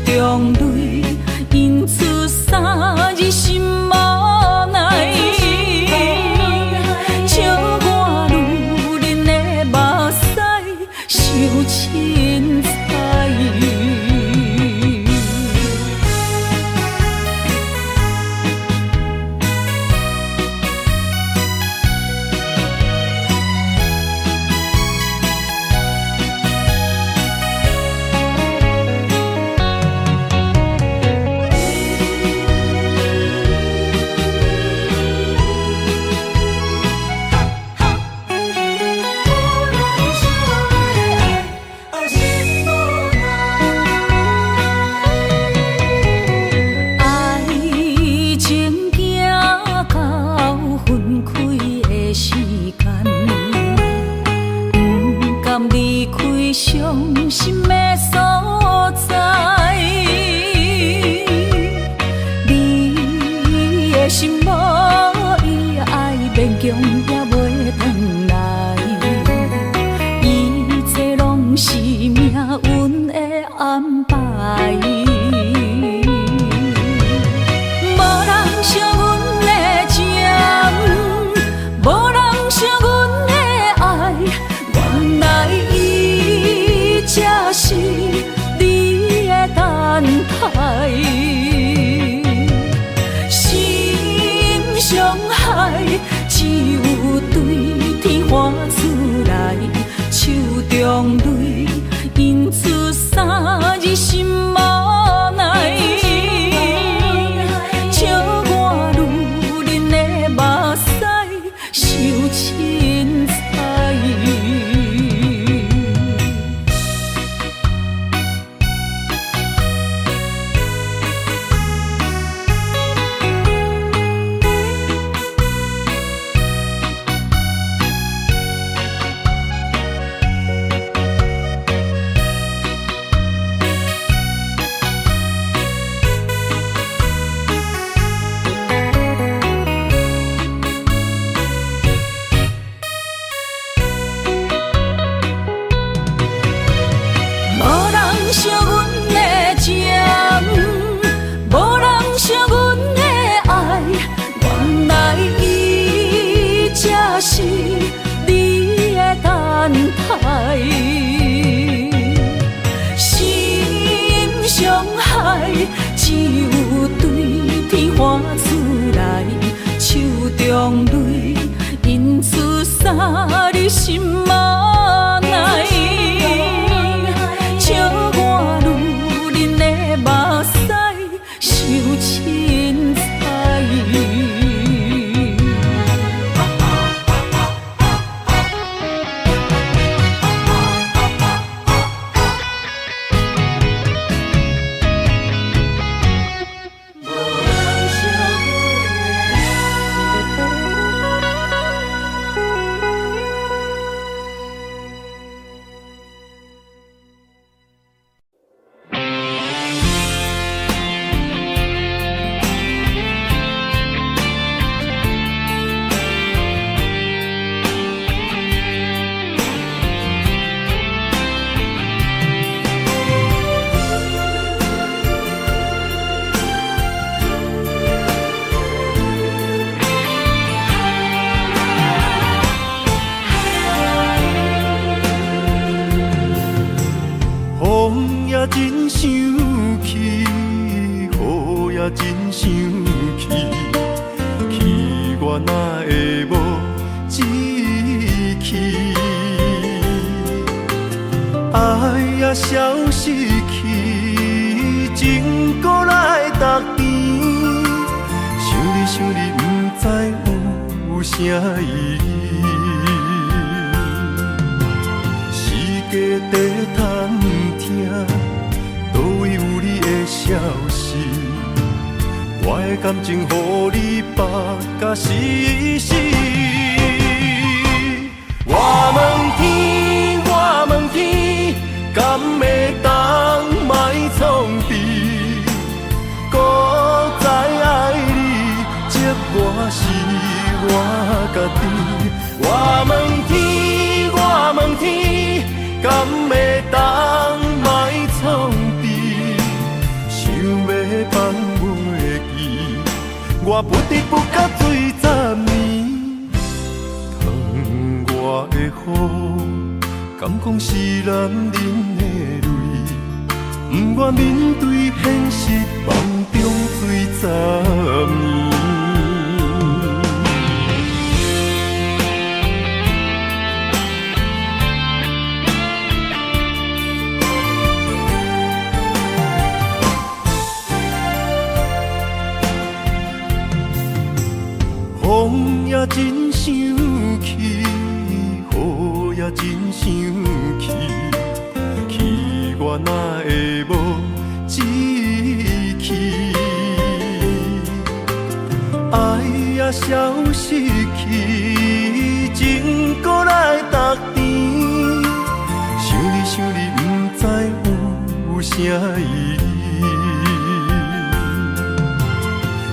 中泪，因出三日心无奈。笑我女人的目屎受凊彩。伤心的所在，你的心无伊爱勉强也袂转来，一切拢是命运的安排。无人惜阮的情，无人惜阮的爱，原来才是你的等待，心伤害只有对天喊出来，手中泪因出三日心无奈，笑我女人的目屎受凊彩。惜阮的情，无人惜阮的爱，原来伊才是你的等待，心伤害只有对天喊出来，手中泪因出三日心无奈。笑我女人的目屎受凊彩。风也真生气，雨也真生气，气我哪会无志气？爱也消失去，情搁来逐甜，想你不知有啥意义。世界地通听，倒位有你的消息？我的感情，予你绑甲死死。我问天，我问天，敢会当莫创治？搁再爱你，责我是我家己。我问天，我问天。敢会当莫创治？我不得不甲水10年。窗外的雨，敢讲是男人的泪，不愿面对现实，梦中水10年。风也真生气，雨也真生气，气我哪会无志气？爱也消失去，情搁来逐甜。想你，不知有啥意义。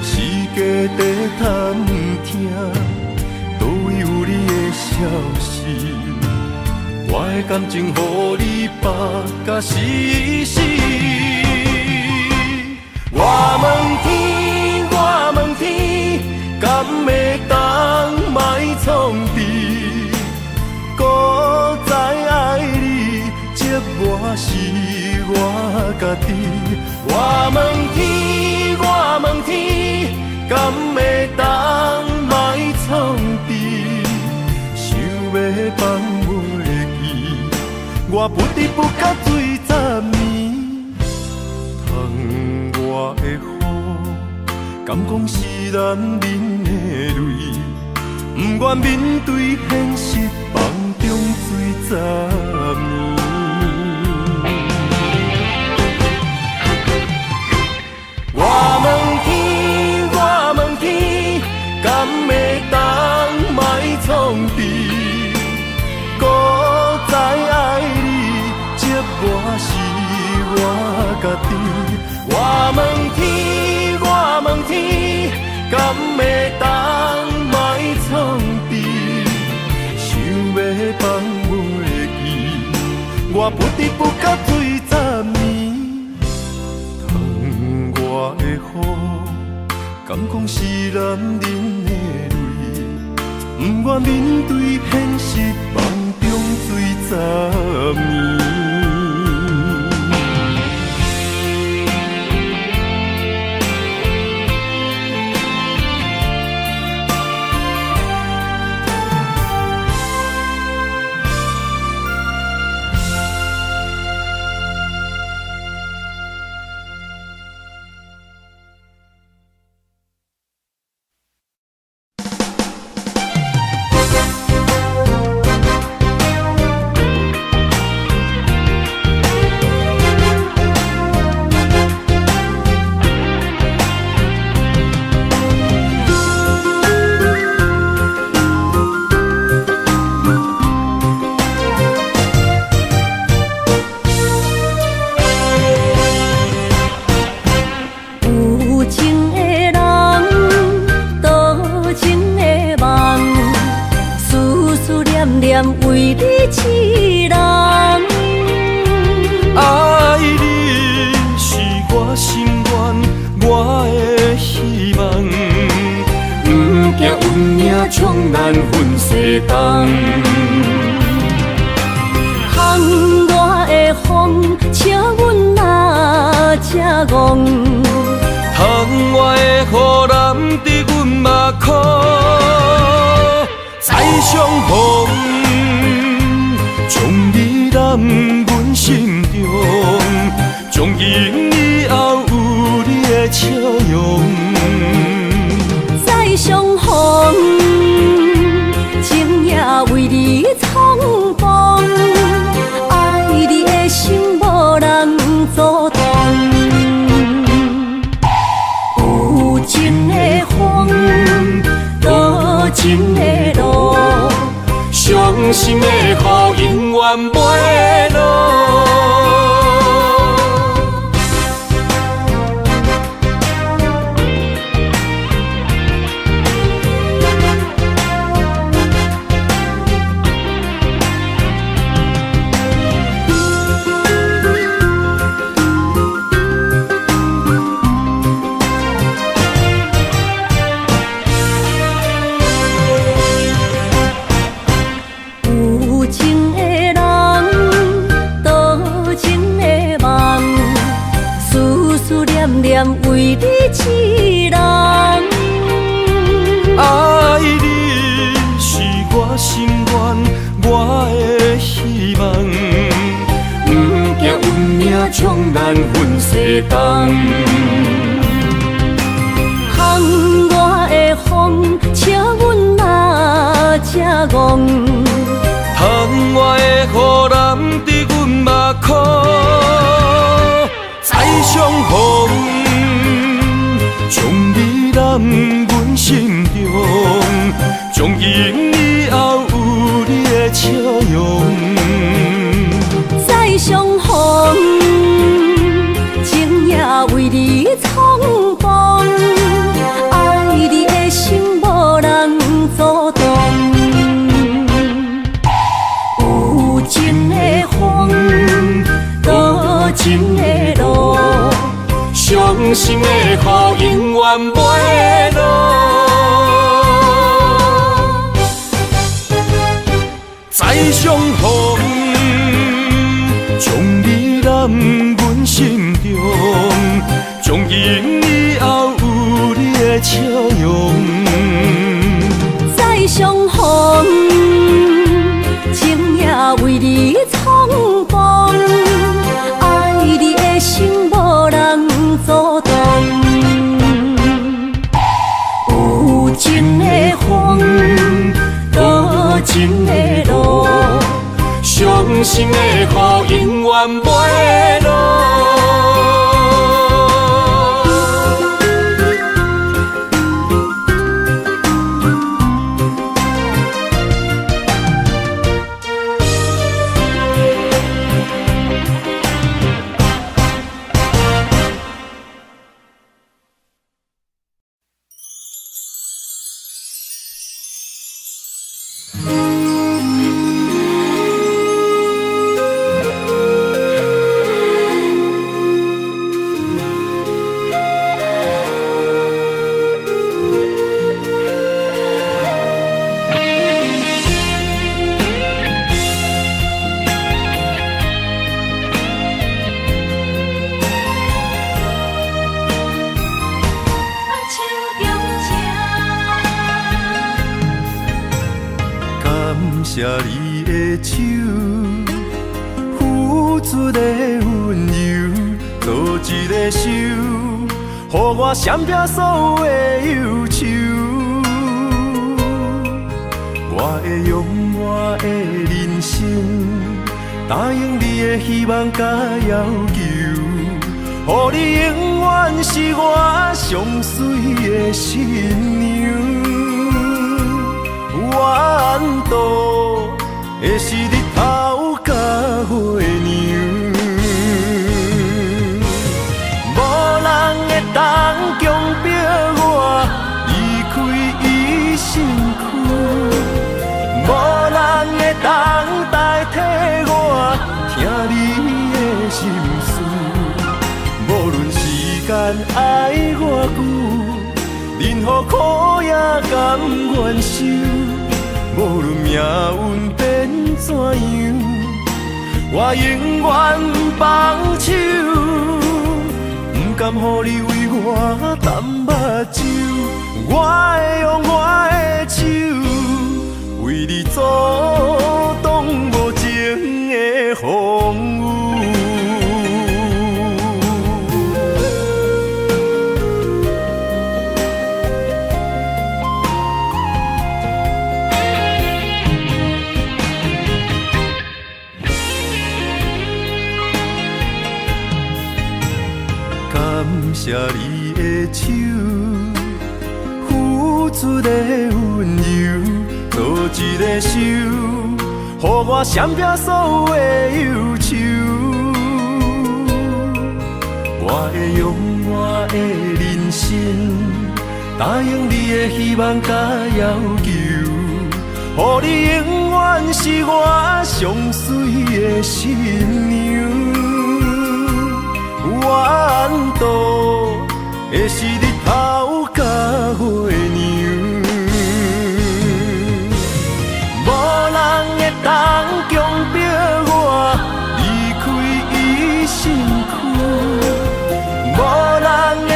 世界在探听，倒位有你的消息？我的感情，予你绑甲死死。我问天，我问天，敢会当莫创治？搁再爱你，折磨是我家己。我问天，我问天，敢会当莫创治？想要放袂记，我不得不甲水10年。窗外的雨，敢讲是男人的泪，不愿面对现实，梦中水10年。我问天，我问天，敢会当莫创治？搁再爱你，折磨是我家己。我问天，我问天，敢会当莫创治？想要放袂记，我不得不甲水10年。窗外的雨，敢讲是男人的泪，不愿面对现实，梦中水10年。为你痴人，爱你是我心愿，我的希望。不惊运命冲咱分西东，窗外的风，请阮哪只戆？窗外的雨淋伫阮目眶，再相逢。将你揽阮心中，从今以后有你的笑容。再相逢，情也为你冲动，爱你的心无人阻挡。有情的风，多情的路。伤心的雨永远袂落。念为你一人。爱你是我心愿，我的希望。不惊运命将咱分西东。窗外的风，请阮若这戆。窗外的雨淋伫阮目眶，再相逢，将你揽阮心中，从今以后有你的笑容。再相逢，情也为你冲动，爱你的心无人阻挡。有情的风，多情的路，伤心的雨永远袂落。再相逢，将你揽阮心中，从今以后有你的笑容。再相逢，情也为你冲动，爱你的心无人阻挡。有情的风，多情的路，伤心的雨永远袂落。谢你的手，付出的温柔，做一个手，予我闪避所有的忧愁。我会用我的人生，答应你的希望甲要求，予你永远是我上水的新娘。缘途会是日头甲月亮，无人会当强迫我离开伊身躯，无人会当代替我听你的心事。无论时间爱偌久，任何苦也甘愿受。无论命运变怎样，我永远放手，不甘予你为我淡目睭。我会用我的手，为你阻挡无情的风雨。谢你的手，付出的温柔，做一个手，予我闪避所有的忧愁。我会用我的人生，答应你的希望甲要求，予你永远是我上水的新娘。缘途会是日头甲月亮，无人会当强迫我离开伊身躯，无人。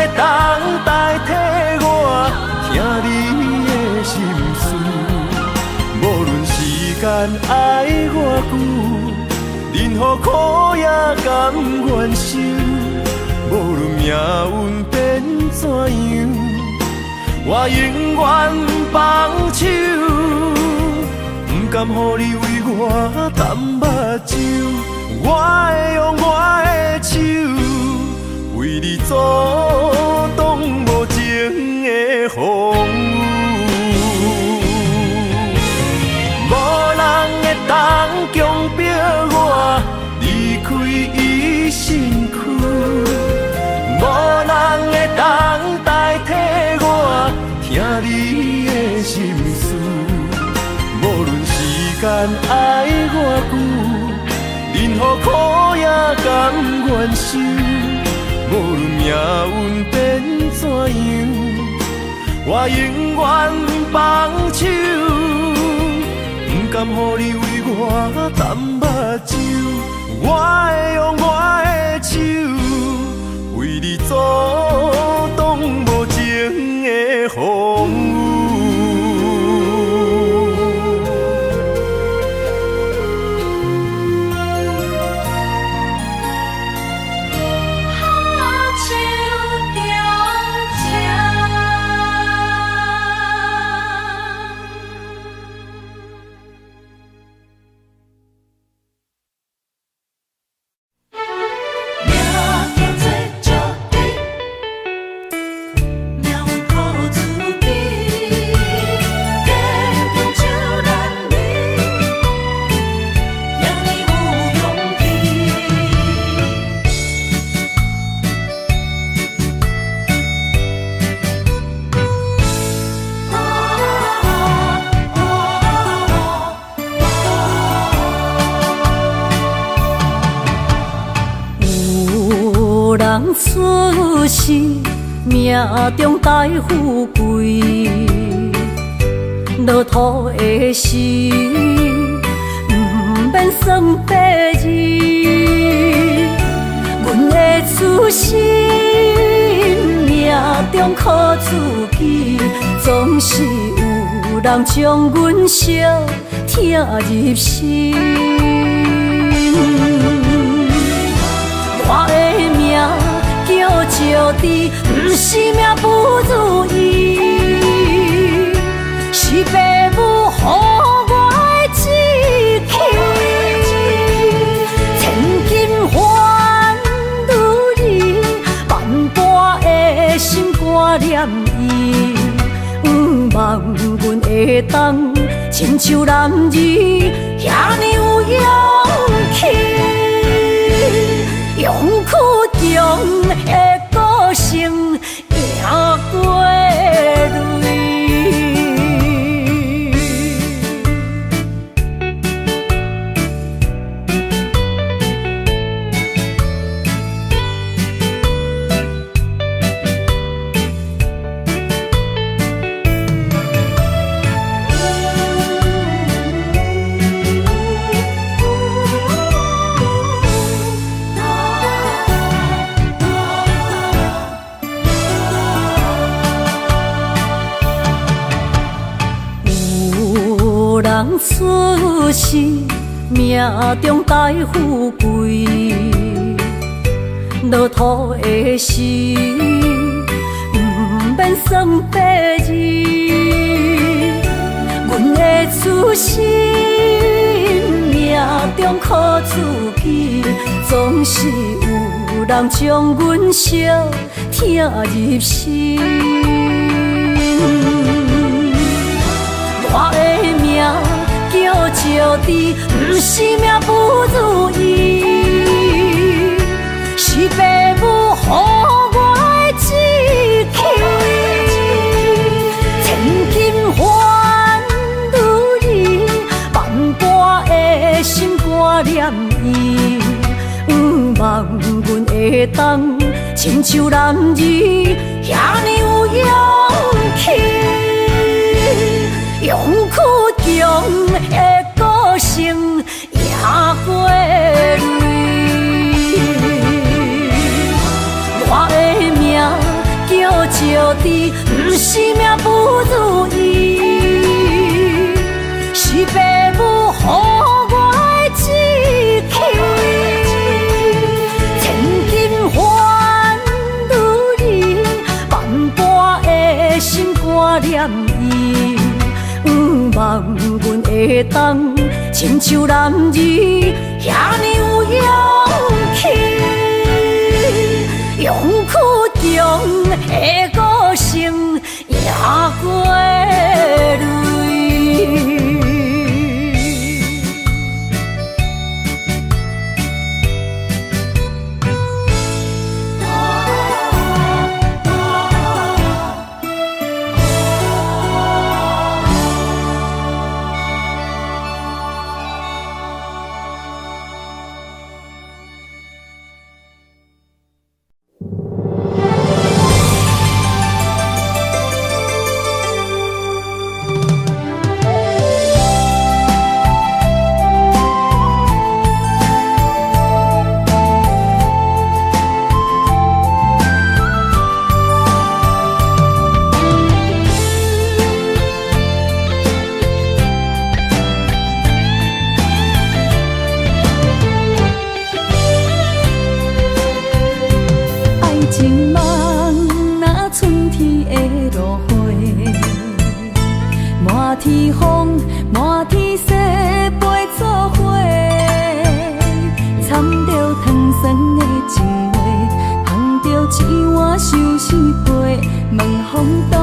任何苦也甘愿受，无论命运变怎样，我永远放手，不甘予你为我淡目睭，我会用我的手，为你阻挡无情的风雨。无人会当强迫我离开伊身躯，无人会当代替我听你的心事。无论时间爱我久，任何苦也甘愿受。无论命运变怎样，我永远放手。不甘予你为我淡目睭，我会用我的手，为你阻挡无情的风雨。出世命中带富贵，落土的时，不免算白字。阮的出身命中靠自己，总是有人将阮惜听入心。我的命叫石地，不是命不如意，是父母予我的志气。千金换如意，万般的心肝念伊，望阮会当亲像男儿遐尼有勇气。勇屈中的个性赢过泪。出世命中带富贵，落土的时，不免算白字。阮的出身命中靠自己，总是有人将阮惜听入心。我的命叫石地，不是命不如意，是父母予我的志气。千金换如意，万般的心肝念伊，望阮会当亲像男儿遐尼有勇气。勇屈中的个性赢过泪。我的命叫石地，不是命不如意，是父母予我的志气。袂当，亲像男儿遐尼有勇气，勇屈中的个性也过泪。情梦若春天的落花，满天风，满天雪，陪做伙，掺着糖酸的情话，捧着一碗相思杯，问风。